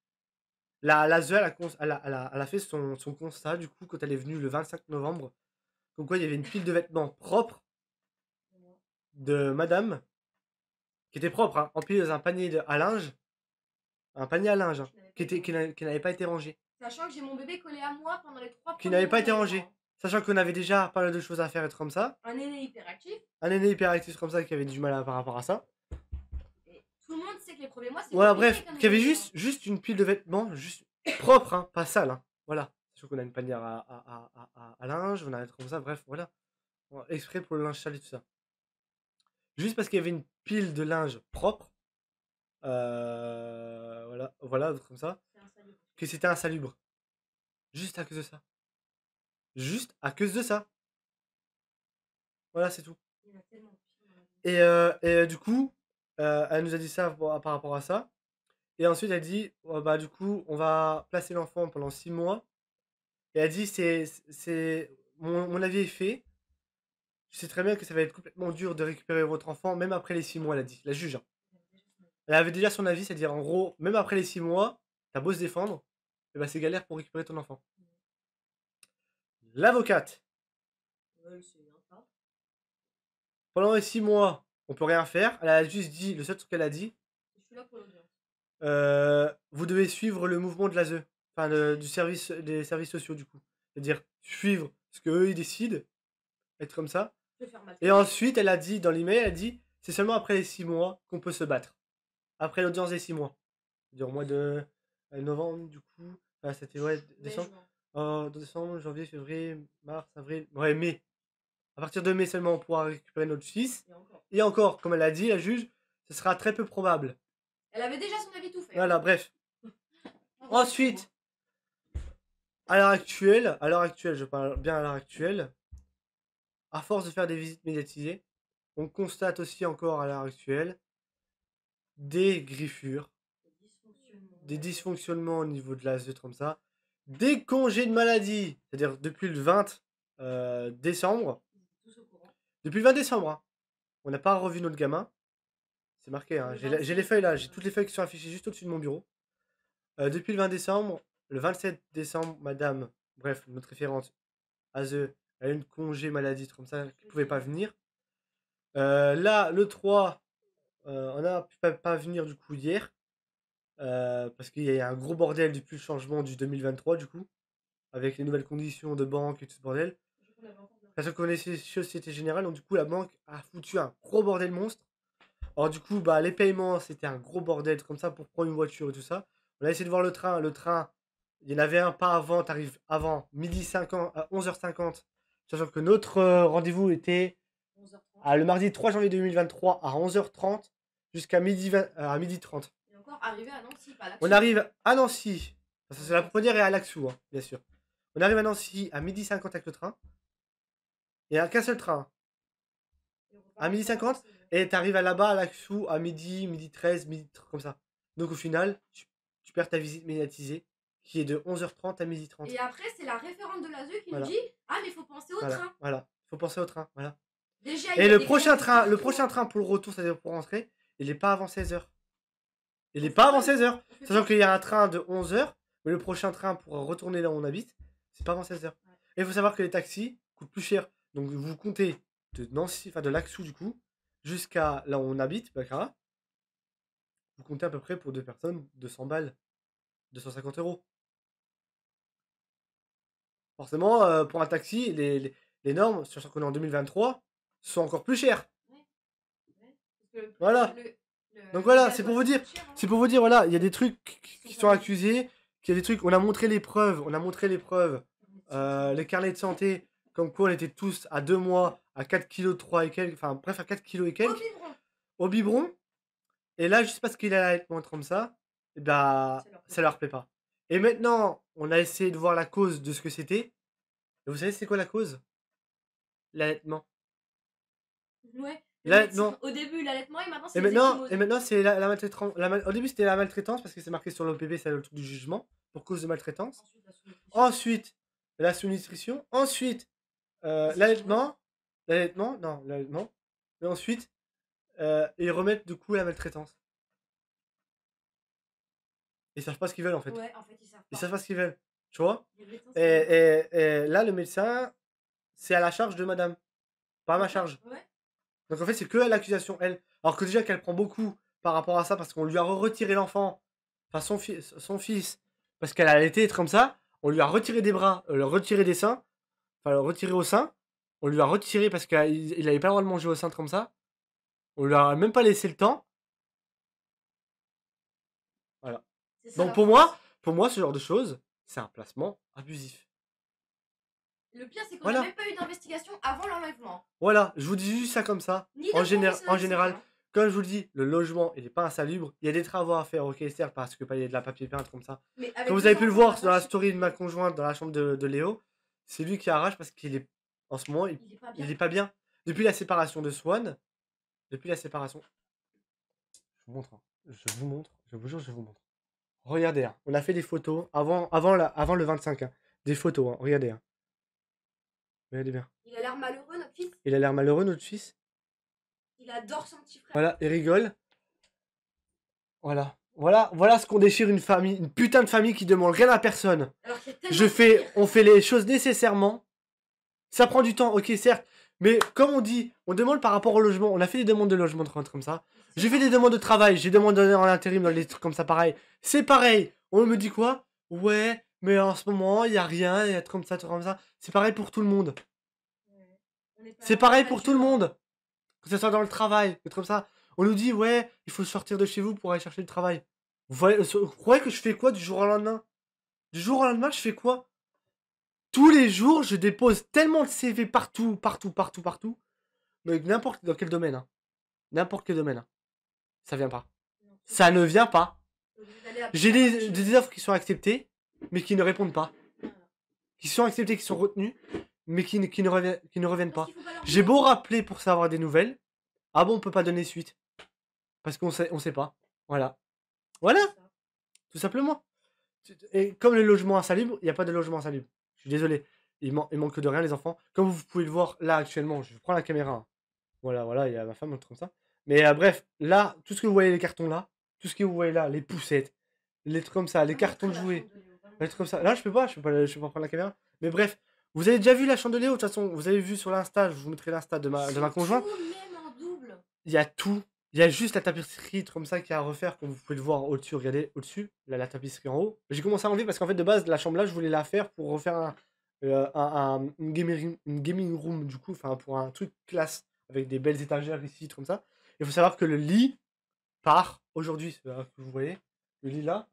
La ZE, elle a fait son constat, du coup, quand elle est venue le 25 novembre. Comme quoi, il y avait une pile de vêtements propres de madame, qui était propre, hein, empilée dans un panier à linge. Un panier à linge, hein, qui n'avait pas été rangé. Sachant que j'ai mon bébé collé à moi pendant les 3 Qui premiers n'avait mois pas de été la rangé. naissance. Sachant qu'on avait déjà pas mal de choses à faire, être comme ça. Un aîné hyperactif. Un aîné hyperactif comme ça qui avait du mal par rapport à ça. Et tout le monde sait que les premiers mois, c'est Voilà, compliqué bref, quand qu'il y avait même. juste une pile de vêtements, juste propre, hein, pas sale. Hein. Voilà. Sachant qu'on a une panière à linge, on a un truc comme ça, bref, voilà. Exprès pour le linge sale et tout ça. Juste parce qu'il y avait une pile de linge propre, voilà, comme ça, C'est insalubre. que c'était insalubre. Juste à cause de ça. Juste à cause de ça. Voilà, c'est tout. Il y en a tellement pire dans la vie. Et du coup, elle nous a dit ça par rapport à ça. Et ensuite, elle dit, oh, bah du coup, on va placer l'enfant pendant 6 mois. Et elle dit, mon avis est fait. Je sais très bien que ça va être complètement dur de récupérer votre enfant, même après les 6 mois, elle a dit, la juge. Hein. Elle avait déjà son avis, c'est-à-dire en gros, même après les 6 mois, t'as beau se défendre, et bah c'est galère pour récupérer ton enfant. L'avocate. Pendant les 6 mois, on peut rien faire. Elle a juste dit, le seul truc qu'elle a dit, Je suis là pour l'audience. vous devez suivre le mouvement de l'ASE, enfin des services sociaux du coup. C'est-à-dire suivre ce qu'eux ils décident, être comme ça. Je vais faire mal. Et ensuite, elle a dit, dans l'email, elle a dit, c'est seulement après les 6 mois qu'on peut se battre. Après l'audience des 6 mois. C'est-à-dire au mois de novembre, du coup. Enfin, c'était, ouais, décembre. Décembre, janvier, février, mars, avril. Ouais, mai. À partir de mai seulement, on pourra récupérer notre fils. Et encore, comme elle a dit, la juge, ce sera très peu probable. Elle avait déjà son avis tout fait. Voilà, bref. Ensuite, à l'heure actuelle, je parle bien à l'heure actuelle, à force de faire des visites médiatisées, on constate aussi encore à l'heure actuelle des griffures, des dysfonctionnements au niveau de l'ASE comme ça, des congés de maladie, c'est-à-dire depuis le 20 décembre. Depuis le 20 décembre, hein, on n'a pas revu notre gamin. C'est marqué, hein, j'ai les feuilles là, j'ai toutes les feuilles qui sont affichées juste au-dessus de mon bureau. Depuis le 20 décembre, le 27 décembre, madame, bref, notre référente ASE, a eu une congé maladie comme ça, qui ne pouvait pas venir. Là, le 3, on n'a pu pas venir du coup hier. Parce qu'il y a un gros bordel depuis le changement du 2023 du coup. Avec les nouvelles conditions de banque et tout ce bordel. Parce qu'on connaissait Société Générale, donc du coup la banque a foutu un gros bordel monstre. Alors du coup, bah, les paiements, c'était un gros bordel comme ça pour prendre une voiture et tout ça. On a essayé de voir le train. Le train, il y en avait un pas avant, t'arrives avant midi 50, à 11h50. Sachant que notre rendez-vous était le mardi 3 janvier 2023 à 11h30 jusqu'à midi 30. Et encore arrivé à Nancy, pas à On arrive à Nancy. Ça, c'est la première et à Laxou, hein, bien sûr. On arrive à Nancy à midi 50 avec le train. Il n'y a qu'un seul train. À midi 50. Et tu arrives là-bas à Laxou à midi 13, comme ça. Donc au final, tu perds ta visite médiatisée qui est de 11h30 à midi 30. Et après, c'est la référente de l'ASE qui Voilà. nous dit ah, mais il faut penser au train. Voilà, il faut penser au train. Voilà. Déjà, et le prochain train pour le retour, c'est-à-dire pour rentrer, il n'est pas avant 16h. Il n'est pas avant 16h. Sachant qu'il y a un train de 11h, mais le prochain train pour retourner là où on habite, c'est pas avant 16h. Ouais. Et il faut savoir que les taxis coûtent plus cher. Donc vous comptez de Nancy, enfin de Laxou du coup, jusqu'à là où on habite, Baccarat. Vous comptez à peu près pour 2 personnes 200 balles. 250 €. Forcément, pour un taxi, les normes, sachant qu'on est en 2023, sont encore plus chères. Ouais. Parce que Voilà. Donc le voilà, c'est gasoil, pour vous ça dire. coûte cher, hein. C'est pour vous dire, voilà, il y a des trucs qui sont pas accusés, qu'il y a des trucs, on a montré les preuves, les carnets de santé, comme quoi on était tous à 2 mois, à 4 kilos 3 et quelques, enfin bref, à 4 kilos et Au quelques, biberon. au biberon. Et là, juste parce qu'il a l'allaitement comme ça, et bah, ça leur plaît pas. Et maintenant, on a essayé de voir la cause de ce que c'était. Et vous savez, c'est quoi la cause? L'allaitement. Ouais. L'allaitement. Au début, l'allaitement, et maintenant, c'est Et les maintenant, ecchymoses. c'est la maltraitance. Au début, c'était la maltraitance parce que c'est marqué sur l'OPB, c'est le truc du jugement, pour cause de maltraitance. Ensuite, la Ensuite, sous-nutrition. la sous-nutrition. Ensuite, l'allaitement. Non, l'allaitement. Et ensuite, ils remettent du coup la maltraitance. Ils savent pas ce qu'ils veulent en fait. Ouais, en fait, ils savent Ils pas. savent pas ce qu'ils veulent. Tu vois? Les médecins, Et là, le médecin, c'est à la charge de madame, pas à ma charge. Ouais. Donc en fait, c'est que l'accusation, elle. Alors que déjà qu'elle prend beaucoup par rapport à ça, parce qu'on lui a retiré l'enfant, enfin son fils, parce qu'elle a allaité être comme ça, on lui a retiré des bras, le retiré des seins, enfin le retiré au sein, on lui a retiré parce qu'il avait pas le droit de manger au sein comme ça, on lui a même pas laissé le temps. Voilà. C'est ça, Donc la pour France. moi, ce genre de choses, c'est un placement abusif. Le pire, c'est qu'on Voilà. n'a même pas eu d'investigation avant l'enlèvement. Voilà, je vous dis juste ça comme ça. Ni de En général, professionnels, hein. comme je vous le dis, le logement, il n'est pas insalubre. Il y a des travaux à faire, ok, certes, parce que il y a de la papier peinte comme ça. Mais avec Comme vous deux avez pu le enfants, voir dans la vache, story de ma conjointe dans la chambre de Léo, c'est lui qui arrache parce qu'il est, en ce moment, il est pas bien. il est pas bien. Depuis la séparation de Swan, depuis la séparation. Je vous montre, hein. Je vous montre, je vous jure, je vous montre. Regardez, hein. On a fait des photos avant le 25, hein. Des photos, hein. Regardez. Hein. Regardez bien. Il a l'air malheureux, notre fils. Il a l'air malheureux, notre fils. Il adore son petit frère. Voilà, il rigole. Voilà ce qu'on déchire une famille, une putain de famille qui demande rien à personne. Alors qu'il y a tellement On fait les choses nécessairement. Ça prend du temps, ok, certes. Mais comme on dit, on demande par rapport au logement. On a fait des demandes de logement, comme ça. J'ai fait des demandes de travail. J'ai demandé en intérim dans les trucs comme ça, pareil. C'est pareil. On me dit quoi? Ouais, mais en ce moment, il n'y a rien. Il y a comme ça, comme ça. C'est pareil pour tout le monde. C'est pareil pour tout le monde. Que ce soit dans le travail, comme ça. On nous dit, ouais, il faut sortir de chez vous pour aller chercher le travail. Vous croyez que je fais quoi du jour au lendemain? Du jour au lendemain, je fais quoi? Tous les jours, je dépose tellement de CV partout. Mais n'importe dans quel domaine. Hein. N'importe quel domaine. Hein. Ça vient pas. Ça ne vient pas. J'ai des offres qui sont acceptées, mais qui ne répondent pas. Qui sont acceptées, qui sont retenues, mais qui ne reviennent pas. J'ai beau rappeler pour savoir des nouvelles. Ah bon, on peut pas donner suite. Parce qu'on sait pas. Voilà. Voilà. Tout simplement. Et comme le logement insalubre, il n'y a pas de logement insalubre. Je suis désolé. Il manque de rien, les enfants. Comme vous pouvez le voir là actuellement, je prends la caméra. Hein. Voilà, il y a ma femme, un truc comme ça. Mais bref, là, tout ce que vous voyez, les cartons là, tout ce que vous voyez là, les poussettes, les trucs comme ça, les cartons de jouets, les trucs comme ça. Là, je peux pas prendre la caméra. Mais bref, vous avez déjà vu la chambre de Léo, de toute façon, vous avez vu sur l'Insta, je vous mettrai l'Insta de ma conjointe. Même en double. Il y a tout. Il y a juste la tapisserie comme ça qui a à refaire, comme vous pouvez le voir au-dessus. Regardez, au-dessus, la tapisserie en haut. J'ai commencé à enlever parce qu'en fait, de base, la chambre là, je voulais la faire pour refaire une gaming room, du coup, enfin, pour un truc classe, avec des belles étagères ici, comme ça. Il faut savoir que le lit part aujourd'hui, c'est là que vous voyez. Le lit là,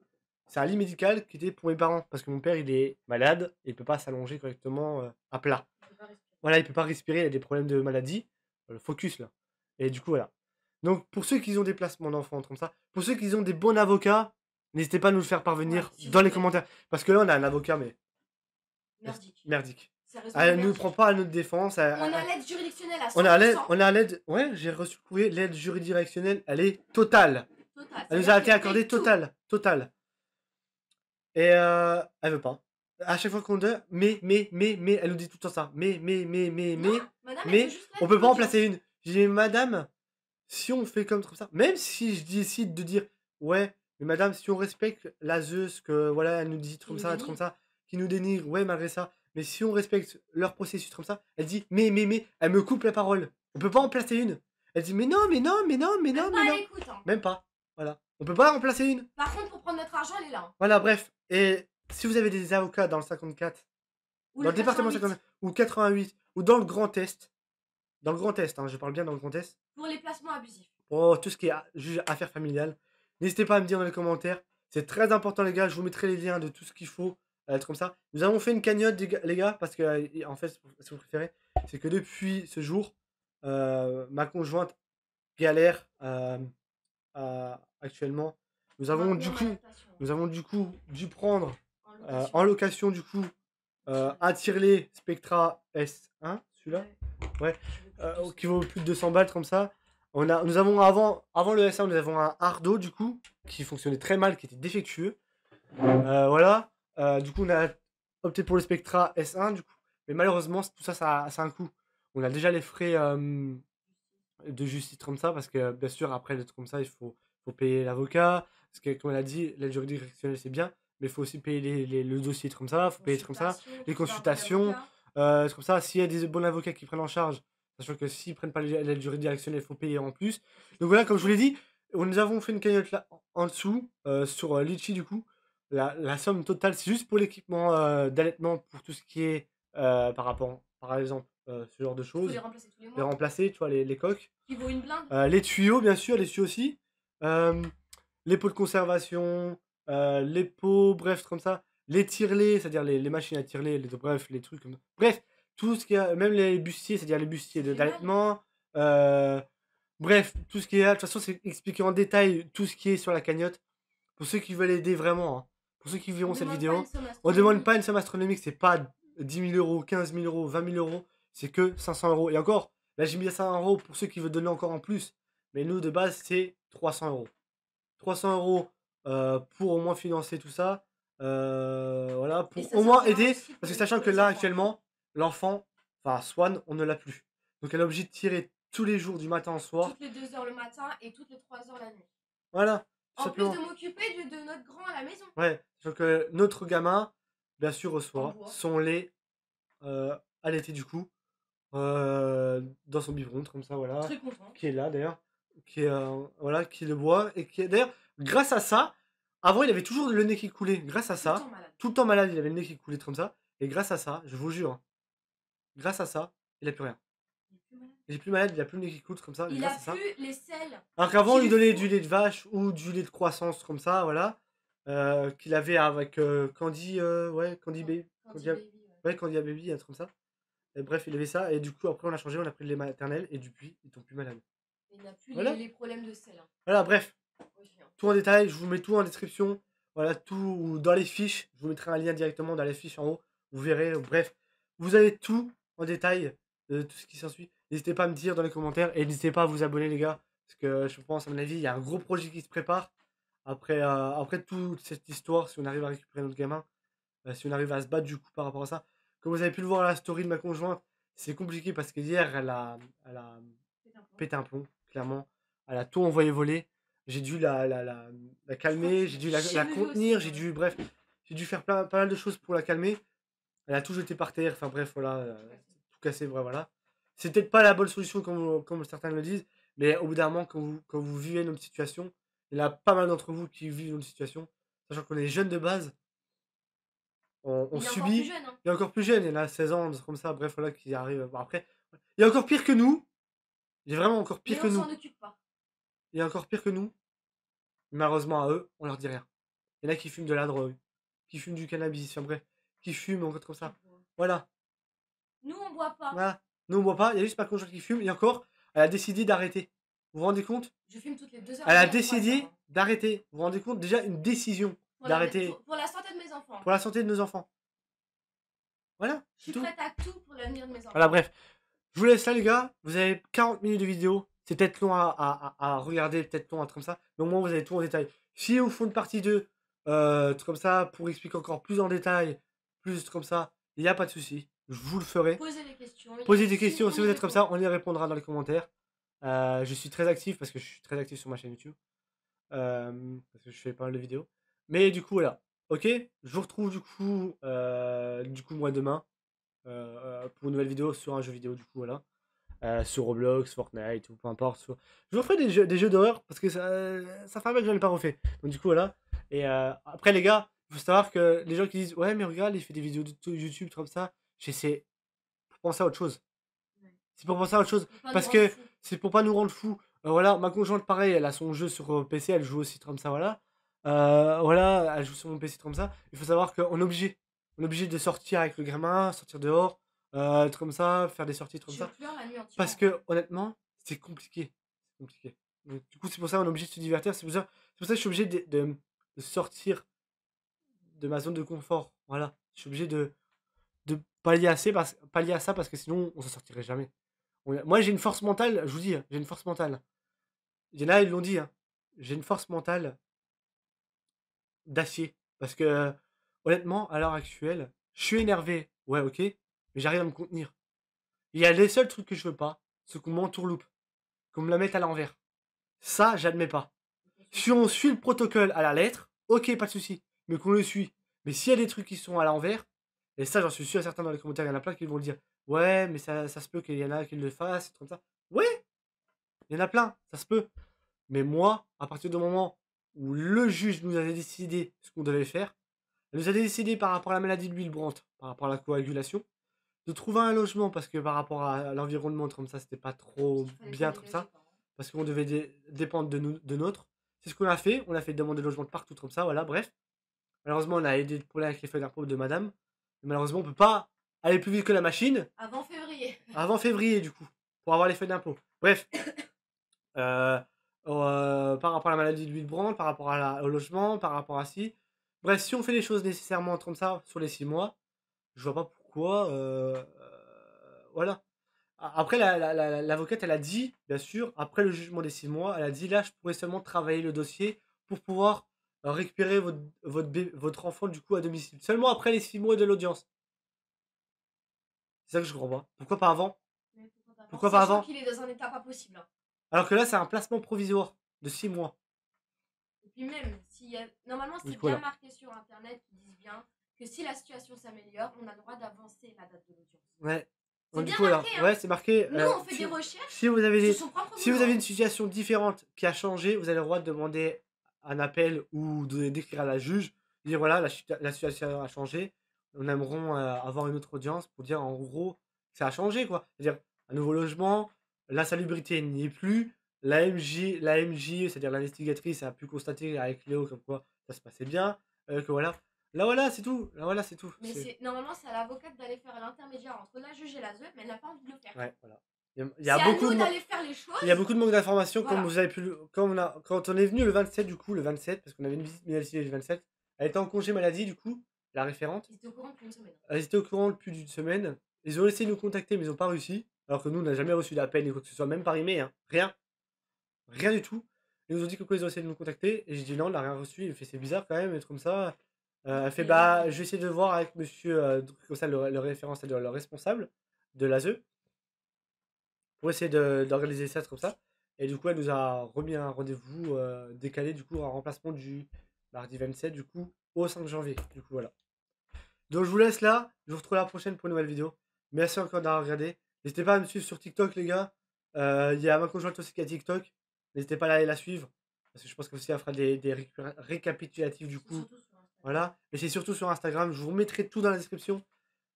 c'est un lit médical qui était pour mes parents, parce que mon père, il est malade, et il peut pas s'allonger correctement à plat. Voilà, il peut pas respirer, il a des problèmes de maladie. Le focus là. Et du coup, voilà. Donc, pour ceux qui ont des placements d'enfants comme ça, pour ceux qui ont des bons avocats, n'hésitez pas à nous le faire parvenir dans les commentaires. Parce que là, on a un avocat, mais merdique. Elle ne prend pas à notre défense. On a l'aide juridictionnelle à 100%. On a l'aide. Ouais, j'ai reçu le courrier. L'aide juridictionnelle, elle est totale. Elle nous a été accordée totale. Et elle veut pas. À chaque fois qu'on dit, mais, elle nous dit tout le temps ça. Mais, on peut pas en placer une. J'ai dit, madame, si on fait comme ça, même si je décide de dire, ouais, mais madame, si on respecte la Zeus, que voilà, elle nous dit comme ça, qui nous dénigre, ouais, malgré ça, mais si on respecte leur processus comme ça, elle dit, mais, elle me coupe la parole. On peut pas en placer une. Elle dit, mais non. Écoute, hein. Même pas. Voilà. On peut pas en remplacer une. Par contre, pour prendre notre argent, elle est là. Hein. Voilà, bref. Et si vous avez des avocats dans le 54, Ou dans le le département 88. 54, ou 88, ou dans le Grand Est, dans le Grand Est, hein, je parle bien dans le Grand Est, Pour les placements abusifs. pour tout ce qui est juge affaires familiales, n'hésitez pas à me dire dans les commentaires. C'est très important, les gars. Je vous mettrai les liens de tout ce qu'il faut, être comme ça. Nous avons fait une cagnotte, les gars, parce que, en fait, si vous préférez, c'est que depuis ce jour, ma conjointe galère actuellement. Nous avons du coup dû prendre en location du coup un tirelet Spectra S1, celui-là, ouais, qui vaut plus de 200 balles comme ça. Nous avons avant le S1, nous avons un Ardo du coup qui fonctionnait très mal, qui était défectueux. Voilà, du coup on a opté pour le Spectra S1 du coup, mais malheureusement tout ça, ça a un coût. On a déjà les frais de justice comme ça parce que bien sûr après d'être comme ça il faut payer l'avocat parce que comme on a dit l'aide juridictionnelle c'est bien mais il faut aussi payer le dossier comme ça, il faut payer comme ça, les consultations, c'est comme ça. S'il y a des bons avocats qui prennent en charge, sachant que s'ils prennent pas l'aide juridictionnelle il faut payer en plus. Donc voilà, comme je vous l'ai dit, nous avons fait une cagnotte là en dessous sur Litchi du coup. La somme totale c'est juste pour l'équipement d'allaitement, pour tout ce qui est par exemple ce genre de Faut choses, les remplacer tous les les mois. remplacer, tu vois, les coques. Qui vaut une blinde. Les tuyaux, bien sûr, les tuyaux aussi. Les pots de conservation, les pots, bref, comme ça. Les tirelets, c'est-à-dire les machines à tireler, bref, les trucs comme ça. Bref, tout ce qu'il y a, même les bustiers, c'est-à-dire les bustiers d'allaitement. Bref, tout ce qui est là. De toute façon, c'est expliqué en détail tout ce qui est sur la cagnotte. Pour ceux qui veulent aider vraiment, hein. Pour ceux qui verront cette vidéo, on demande pas une somme astronomique, c'est pas 10 000 euros, 15 000 euros, 20 000 euros, c'est que 500 euros. Et encore, là j'ai mis 500 euros pour ceux qui veulent donner encore en plus. Mais nous, de base, c'est 300 euros. 300 euros pour au moins financer tout ça. Voilà, pour au moins aider. Parce que sachant que là, actuellement, l'enfant, enfin Swan, on ne l'a plus. Donc elle est obligée de tirer tous les jours du matin au soir. Toutes les 2 heures le matin et toutes les 3 heures la nuit. Voilà. En plus de m'occuper de notre grand à la maison. Ouais, donc notre gamin, bien sûr, reçoit son lait allaité du coup, dans son biberon, comme ça, voilà. Très content. Qui est là d'ailleurs, voilà, qui le boit et qui est d'ailleurs, grâce à ça, avant il avait toujours le nez qui coulait, grâce à ça, tout le temps malade, il avait le nez qui coulait comme ça, et grâce à ça, je vous jure, hein, grâce à ça, il a plus rien. Il est plus malade, il a plus le nez qui coule comme ça. Il a plus les selles. Alors qu'avant, on lui donnait du lait de vache ou du lait de croissance comme ça, voilà. Qu'il avait avec Candy, ouais, Candy Baby. Candy Baby, un truc comme ça. Et bref, il avait ça. Et du coup, après, on a changé, on a pris le lait maternel. Et depuis, ils tombe plus malade. Il n'a plus les problèmes de sel. Hein. Voilà, bref. Tout en détail, je vous mets tout en description. Voilà, tout dans les fiches. Je vous mettrai un lien directement dans les fiches en haut. Vous verrez, bref. Vous avez tout en détail de tout ce qui s'ensuit. N'hésitez pas à me dire dans les commentaires. Et n'hésitez pas à vous abonner, les gars. Parce que je pense, à mon avis, il y a un gros projet qui se prépare. Après toute cette histoire, si on arrive à récupérer notre gamin, si on arrive à se battre du coup par rapport à ça. Comme vous avez pu le voir à la story de ma conjointe, c'est compliqué parce que hier, elle a pété un plomb, clairement. Elle a tout envoyé voler. J'ai dû la calmer, j'ai dû la contenir, j'ai dû, bref, j'ai dû faire pas mal de choses pour la calmer. Elle a tout jeté par terre, enfin bref, voilà, tout cassé, voilà. C'est peut-être pas la bonne solution comme certains le disent, mais au bout d'un moment, quand vous vivez notre situation, il y en a pas mal d'entre vous qui vivent notre situation, sachant qu'on est jeunes de base, on subit. Hein. Il y a encore plus jeune, il y en a 16 ans, comme ça, bref, voilà, qui arrivent. Bon, après, il y a encore pire que nous. Il y a vraiment encore pire que nous. On s'en occupe pas. Il y a encore pire que nous. Malheureusement, à eux, on leur dit rien. Il y en a qui fument de la drogue, qui fument du cannabis, enfin bref, qui fument, encore comme ça. Voilà. Nous, on boit pas. Voilà. Nous, on boit pas. Il y a juste ma conjointe qui fume. Et encore, elle a décidé d'arrêter. Vous vous rendez compte? Je fume toutes les 2 heures. Elle a décidé d'arrêter. Vous vous rendez compte? Déjà, une décision d'arrêter. Pour la santé de mes enfants. Pour la santé de nos enfants. Voilà. Je suis prête à tout pour l'avenir de mes enfants. Voilà, bref. Je vous laisse là, les gars. Vous avez 40 minutes de vidéo. C'est peut-être long à regarder, peut-être long à comme ça. Mais au moins, vous avez tout en détail. Si vous faites une partie 2, comme ça, pour expliquer encore plus en détail, plus comme ça, il n'y a pas de souci. Je vous le ferai. Posez des questions. Posez des questions. Si vous êtes comme ça, on y répondra dans les commentaires. Je suis très actif parce que je suis très actif sur ma chaîne YouTube. Parce que je fais pas mal de vidéos. Mais du coup, voilà. Ok, je vous retrouve du coup moi demain pour une nouvelle vidéo sur un jeu vidéo. Du coup, voilà. sur Roblox, Fortnite ou peu importe. Je referai des jeux d'horreur parce que ça fait un peu que j'en ai pas refait. Donc du coup voilà. Et après les gars, il faut savoir que les gens qui disent ouais mais regarde il fait des vidéos de YouTube comme ça, j'essaie pour penser à autre chose. Ouais. C'est pour penser à autre chose Faut pas parce nous que rendre fous. c'est pour pas nous rendre fous. Voilà, ma conjointe pareil, elle a son jeu sur PC, elle joue aussi comme ça voilà. Voilà, elle joue sur mon PC comme ça. Il faut savoir qu'on est obligé. On est obligé de sortir avec le gamin, sortir dehors, être comme ça, faire des sorties comme Je ça. pleure la nuit entière. Parce que honnêtement, c'est compliqué. C'est compliqué. Donc, du coup, c'est pour ça qu'on est obligé de se divertir. C'est pour ça que je suis obligé de sortir de ma zone de confort. Voilà. Je suis obligé de pallier à ça parce que sinon, on s'en sortirait jamais. Moi, j'ai une force mentale, je vous dis, hein, j'ai une force mentale. Il y en a, ils l'ont dit, hein, j'ai une force mentale d'acier. Parce que, honnêtement, à l'heure actuelle, je suis énervé. Ouais, ok. Mais j'arrive à me contenir. Il y a les seuls trucs que je veux pas, c'est qu'on m'entourloupe. Qu'on me la mette à l'envers. Ça, j'admets pas. Si on suit le protocole à la lettre, ok, pas de souci. Mais qu'on le suit. Mais s'il y a des trucs qui sont à l'envers, et ça, j'en suis sûr, certains dans les commentaires, il y en a plein qui vont le dire. Ouais, mais ça se peut qu'il y en a qui le fassent, comme ça. Ouais, il y en a plein, ça se peut. Mais moi, à partir du moment où le juge nous avait décidé ce qu'on devait faire, elle nous a décidé par rapport à la maladie de Wilbrandt, par rapport à la coagulation, de trouver un logement parce que par rapport à l'environnement comme ça, c'était pas trop bien comme ça. Parce qu'on devait dépendre de notre. C'est ce qu'on a fait. On a fait demander logement de partout comme ça, voilà, bref. Malheureusement, on a aidé le problème avec les feuilles d'impôt de madame. Mais malheureusement, on peut pas aller plus vite que la machine. Avant février. Avant février, du coup. Pour avoir les feuilles d'impôt. Bref. Par rapport à la maladie de Wilbrandt, par rapport au logement, par rapport à si. Bref, si on fait les choses nécessairement comme ça sur les 6 mois, je vois pas pourquoi. Voilà. Après, l'avocate, elle a dit, bien sûr, après le jugement des 6 mois, elle a dit là, je pourrais seulement travailler le dossier pour pouvoir récupérer votre enfant du coup à domicile. Seulement après les 6 mois de l'audience. C'est ça que je comprends pas. Pourquoi pas avant? Pourquoi pas avant? Qu'il est dans un état pas possible. Hein. Alors que là, c'est un placement provisoire de 6 mois. Et puis même, normalement, c'est bien voilà. marqué sur Internet, ils disent bien que si la situation s'améliore, on a le droit d'avancer la date de l'audience. Ouais. C'est bien marqué, hein. Ouais, c'est marqué. Nous, on fait des recherches. Si vous avez une situation différente qui a changé, vous avez le droit de demander un appel ou d'écrire à la juge, dire voilà, la situation a changé, on aimerait avoir une autre audience pour dire en gros que ça a changé quoi. C'est-à-dire un nouveau logement, l'insalubrité n'y est plus, la MJ, c'est-à-dire l'investigatrice a pu constater avec Léo comme quoi ça se passait bien, que voilà. Là voilà, c'est tout. Mais normalement, c'est à l'avocate d'aller faire l'intermédiaire entre la juge et la ZE, mais elle n'a pas envie de le faire. Ouais, voilà. Il y a beaucoup d'aller faire les choses. Il y a beaucoup de manque d'informations, voilà. comme vous avez pu quand on est venu le 27 du coup, le 27 parce qu'on avait une visite médicale le 27, elle était en congé maladie du coup, la référente. Ils étaient au courant depuis une semaine. Elles étaient au courant depuis d'une semaine. Ils ont essayé de nous contacter mais ils n'ont pas réussi, alors que nous on n'a jamais reçu d'appel ni quoi que ce soit, même par email, hein. Rien du tout. Ils nous ont dit que quoi ils ont essayé de nous contacter et j'ai dit non, on n'a rien reçu. Il fait c'est bizarre quand même être comme ça. Elle fait bah je vais essayer de voir avec monsieur comme ça le référent, c'est-à-dire le responsable de l'ASE pour essayer d'organiser ça comme ça. Et du coup elle nous a remis un rendez-vous décalé du coup un remplacement du mardi 27 du coup au 5 janvier du coup voilà. Donc je vous laisse là, je vous retrouve la prochaine pour une nouvelle vidéo. Merci encore d'avoir regardé. N'hésitez pas à me suivre sur TikTok les gars. Il y a ma conjointe aussi qui a TikTok. N'hésitez pas à aller la suivre. Parce que je pense qu'aussi elle fera des récapitulatifs du coup. Voilà. Et c'est surtout sur Instagram. Je vous remettrai tout dans la description.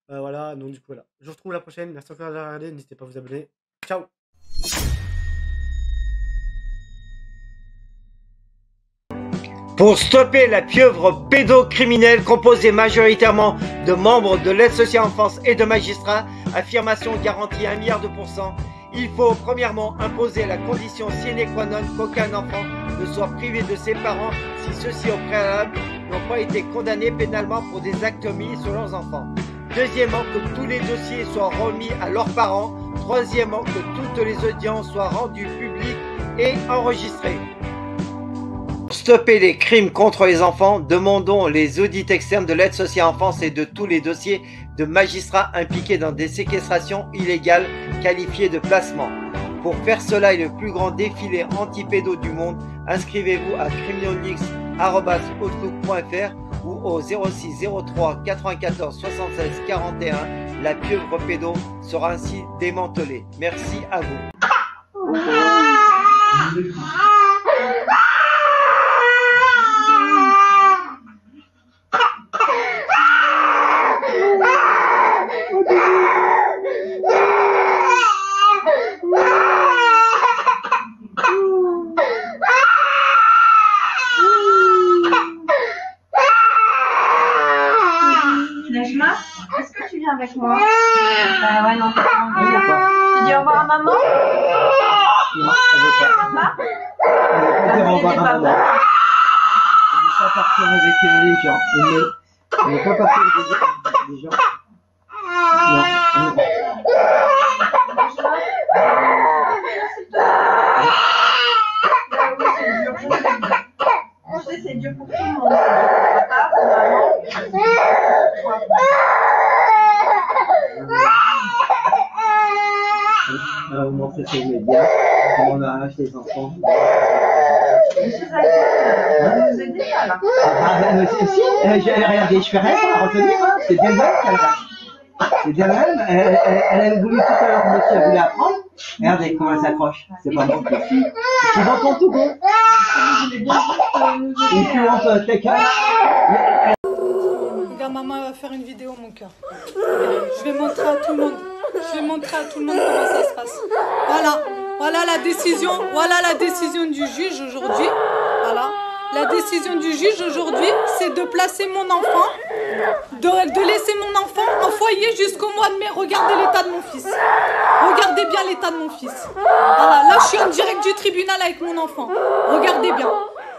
Voilà. Donc du coup voilà. Je vous retrouve la prochaine. Merci encore d'avoir regardé. N'hésitez pas à vous abonner. Ciao. Pour stopper la pieuvre pédocriminelle composée majoritairement de membres de l'aide sociale en France et de magistrats, affirmation garantie 1 milliard de %, il faut premièrement imposer la condition sine qua non qu'aucun enfant ne soit privé de ses parents si ceux-ci au préalable n'ont pas été condamnés pénalement pour des actes commis sur leurs enfants. Deuxièmement, que tous les dossiers soient remis à leurs parents. Troisièmement, que toutes les audiences soient rendues publiques et enregistrées. Pour stopper les crimes contre les enfants, demandons les audits externes de l'aide sociale en France et de tous les dossiers de magistrats impliqués dans des séquestrations illégales qualifiées de placement. Pour faire cela et le plus grand défilé anti-pédo du monde, inscrivez-vous à criminalix@outlook.fr ou au 06 03 94 76 41. La pieuvre pédo sera ainsi démantelée. Merci à vous. Nejma, est-ce que tu viens avec moi? Bah ouais, non, t'as pas envie. Tu dis au revoir à maman? Non, elle veut pas. Papa? Elle veut pas dire au revoir à maman. Elle veut pas partir avec les gens. Elle veut pas partir avec les gens. Non. Je sais, c'est dur pour tout le monde. Papa, pour maman. On va vous montrer sur les médias comment on arrache les enfants. Je suis avec vous aider là. Si, regardez, je fais rien pour la retenir, hein. C'est bien mal qu'elle arrache. C'est bien mal, elle a voulu tout à l'heure, monsieur a voulu apprendre. Regardez comment elle s'accroche. C'est pas bon. C'est dans ton tout bon. Et puis on peut quelqu'un. Regarde, maman va faire une vidéo, mon cœur. Je vais montrer à tout le monde. Je vais montrer à tout le monde comment ça se passe. Voilà. Voilà la décision. Voilà la décision du juge aujourd'hui. Voilà. La décision du juge aujourd'hui, c'est de placer mon enfant, de laisser mon enfant en foyer jusqu'au mois de mai. Regardez l'état de mon fils. Regardez bien l'état de mon fils. Voilà. Là, je suis en direct du tribunal avec mon enfant. Regardez bien.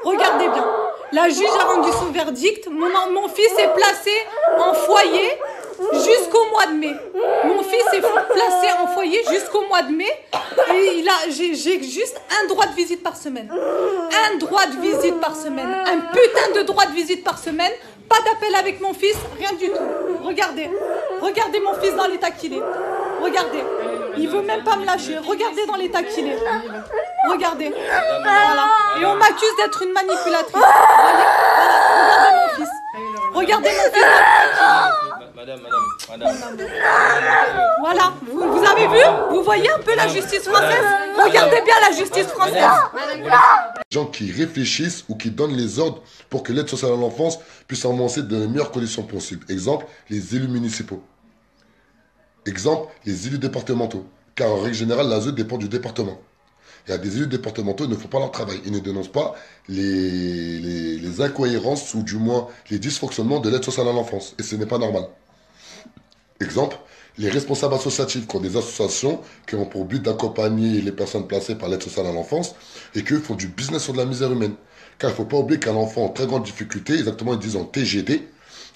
Regardez bien. La juge a rendu son verdict. Mon fils est placé en foyer jusqu'au mois de mai. Mon fils est placé en foyer jusqu'au mois de mai. Et j'ai juste un droit de visite par semaine. Un droit de visite par semaine. Un putain de droit de visite par semaine. Pas d'appel avec mon fils, rien du tout. Regardez. Regardez mon fils dans l'état qu'il est. Regardez. Il veut même pas me lâcher. Regardez dans l'état qu'il est. Regardez. Voilà. Et on m'accuse d'être une manipulatrice. Voilà. Regardez mon fils. Regardez mon fils. Madame. Voilà. Vous avez vu? Vous voyez un peu la justice française? Regardez bien la justice française. Gens qui réfléchissent ou qui donnent les ordres pour que l'aide sociale à l'enfance puisse avancer dans les meilleures conditions possibles. Exemple, les élus municipaux. Exemple, les élus départementaux. Car en règle générale, l'ASE dépend du département. Il y a des élus départementaux, ils ne font pas leur travail. Ils ne dénoncent pas les incohérences ou du moins les dysfonctionnements de l'aide sociale à l'enfance. Et ce n'est pas normal. Exemple, les responsables associatifs qui ont des associations qui ont pour but d'accompagner les personnes placées par l'aide sociale à l'enfance et qui font du business sur de la misère humaine. Car il ne faut pas oublier qu'un enfant en très grande difficulté, exactement ils disent en TGD,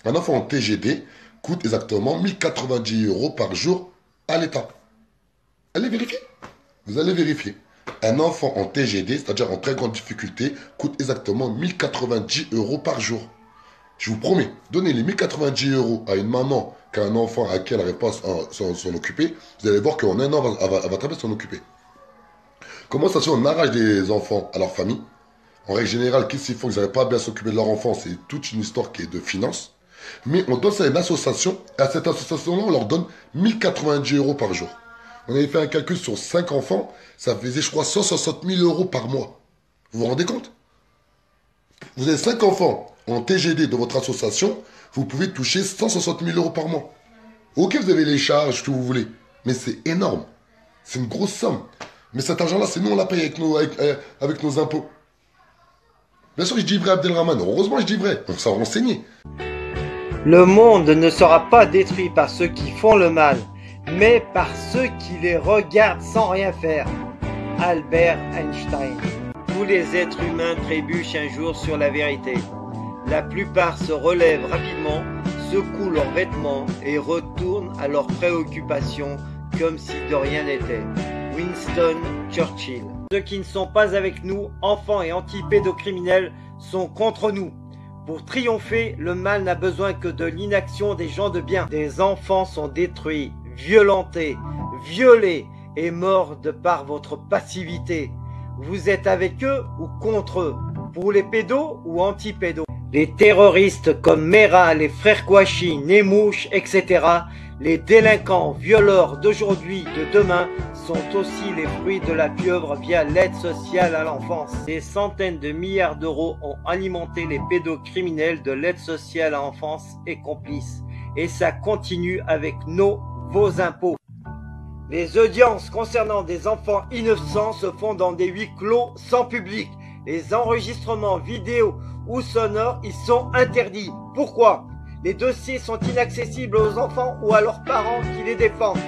un enfant en TGD coûte exactement 1090 € par jour à l'État. Allez vérifier. Vous allez vérifier. Un enfant en TGD, c'est-à-dire en très grande difficulté, coûte exactement 1090 € par jour. Je vous promets, donnez les 1090 € à une maman qui a un enfant à qui elle n'arrive pas à s'en occuper, vous allez voir qu'en un an, elle va très bien s'en occuper. Comment ça se fait, on arrache des enfants à leur famille? En règle générale, qu'est-ce qu'ils font? Ils n'arrivent pas à bien s'occuper de leur enfant, c'est toute une histoire qui est de finance. Mais on donne ça à une association, et à cette association-là, on leur donne 1090 € par jour. On avait fait un calcul sur 5 enfants, ça faisait, je crois, 160 000 € par mois. Vous vous rendez compte? Vous avez 5 enfants en TGD de votre association, vous pouvez toucher 160 000 € par mois. Ok, vous avez les charges que vous voulez, mais c'est énorme. C'est une grosse somme. Mais cet argent-là, c'est nous, on la paye avec nos impôts. Bien sûr, je dis vrai, Abdelrahman. Heureusement, je dis vrai. On s'en renseigner. Le monde ne sera pas détruit par ceux qui font le mal, mais par ceux qui les regardent sans rien faire. Albert Einstein. Tous les êtres humains trébuchent un jour sur la vérité. La plupart se relèvent rapidement, secouent leurs vêtements et retournent à leurs préoccupations comme si de rien n'était. Winston Churchill. Ceux qui ne sont pas avec nous, enfants et anti-pédocriminels, sont contre nous. Pour triompher, le mal n'a besoin que de l'inaction des gens de bien. Des enfants sont détruits, violentés, violés et morts de par votre passivité. Vous êtes avec eux ou contre eux? Pour les pédos ou anti-pédos? Les terroristes comme Mera, les frères Kouachi, Nemouche, etc., les délinquants violeurs d'aujourd'hui, de demain, sont aussi les fruits de la pieuvre via l'aide sociale à l'enfance. Des centaines de milliards d'euros ont alimenté les pédocriminels de l'aide sociale à l'enfance et complices. Et ça continue avec vos impôts. Les audiences concernant des enfants innocents se font dans des huis clos sans public. Les enregistrements vidéo ou sonores y sont interdits. Pourquoi ? Les dossiers sont inaccessibles aux enfants ou à leurs parents qui les défendent.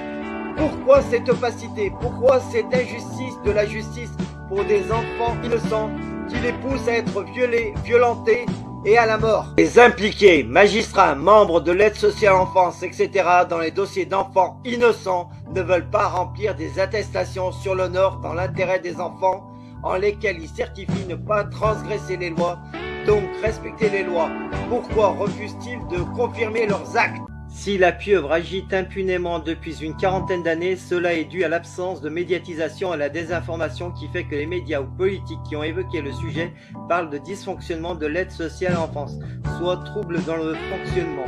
Pourquoi cette opacité? Pourquoi cette injustice de la justice pour des enfants innocents qui les pousse à être violés, violentés et à la mort? Les impliqués, magistrats, membres de l'aide sociale à l'enfance, etc. dans les dossiers d'enfants innocents ne veulent pas remplir des attestations sur l'honneur dans l'intérêt des enfants en lesquels ils certifient ne pas transgresser les lois, donc respecter les lois. Pourquoi refusent-ils de confirmer leurs actes? Si la pieuvre agite impunément depuis une quarantaine d'années, cela est dû à l'absence de médiatisation et à la désinformation qui fait que les médias ou politiques qui ont évoqué le sujet parlent de dysfonctionnement de l'aide sociale à l'enfance, soit trouble dans le fonctionnement,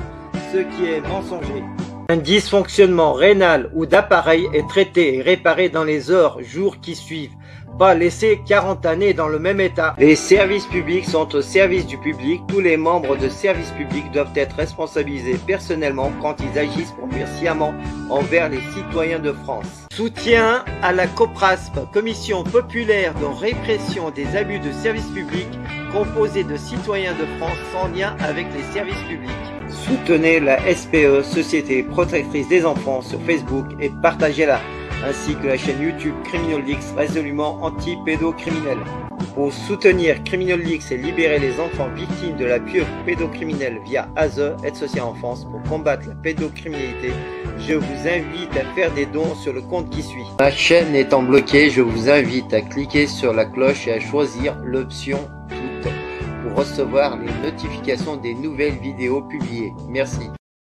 ce qui est mensonger. Un dysfonctionnement rénal ou d'appareil est traité et réparé dans les heures, jours qui suivent. Pas laisser 40 années dans le même état. Les services publics sont au service du public. Tous les membres de services publics doivent être responsabilisés personnellement quand ils agissent pour nuire sciemment envers les citoyens de France. Soutien à la COPRASP, Commission populaire de répression des abus de services publics, composée de citoyens de France sans lien avec les services publics. Soutenez la SPE, Société protectrice des enfants, sur Facebook et partagez-la, ainsi que la chaîne YouTube CriminalX, résolument anti-pédocriminel. Pour soutenir CriminalX et libérer les enfants victimes de la pieuvre pédocriminelle via ASE, Aide sociale en enfance, pour combattre la pédocriminalité, je vous invite à faire des dons sur le compte qui suit. Ma chaîne étant bloquée, je vous invite à cliquer sur la cloche et à choisir l'option toutes pour recevoir les notifications des nouvelles vidéos publiées. Merci.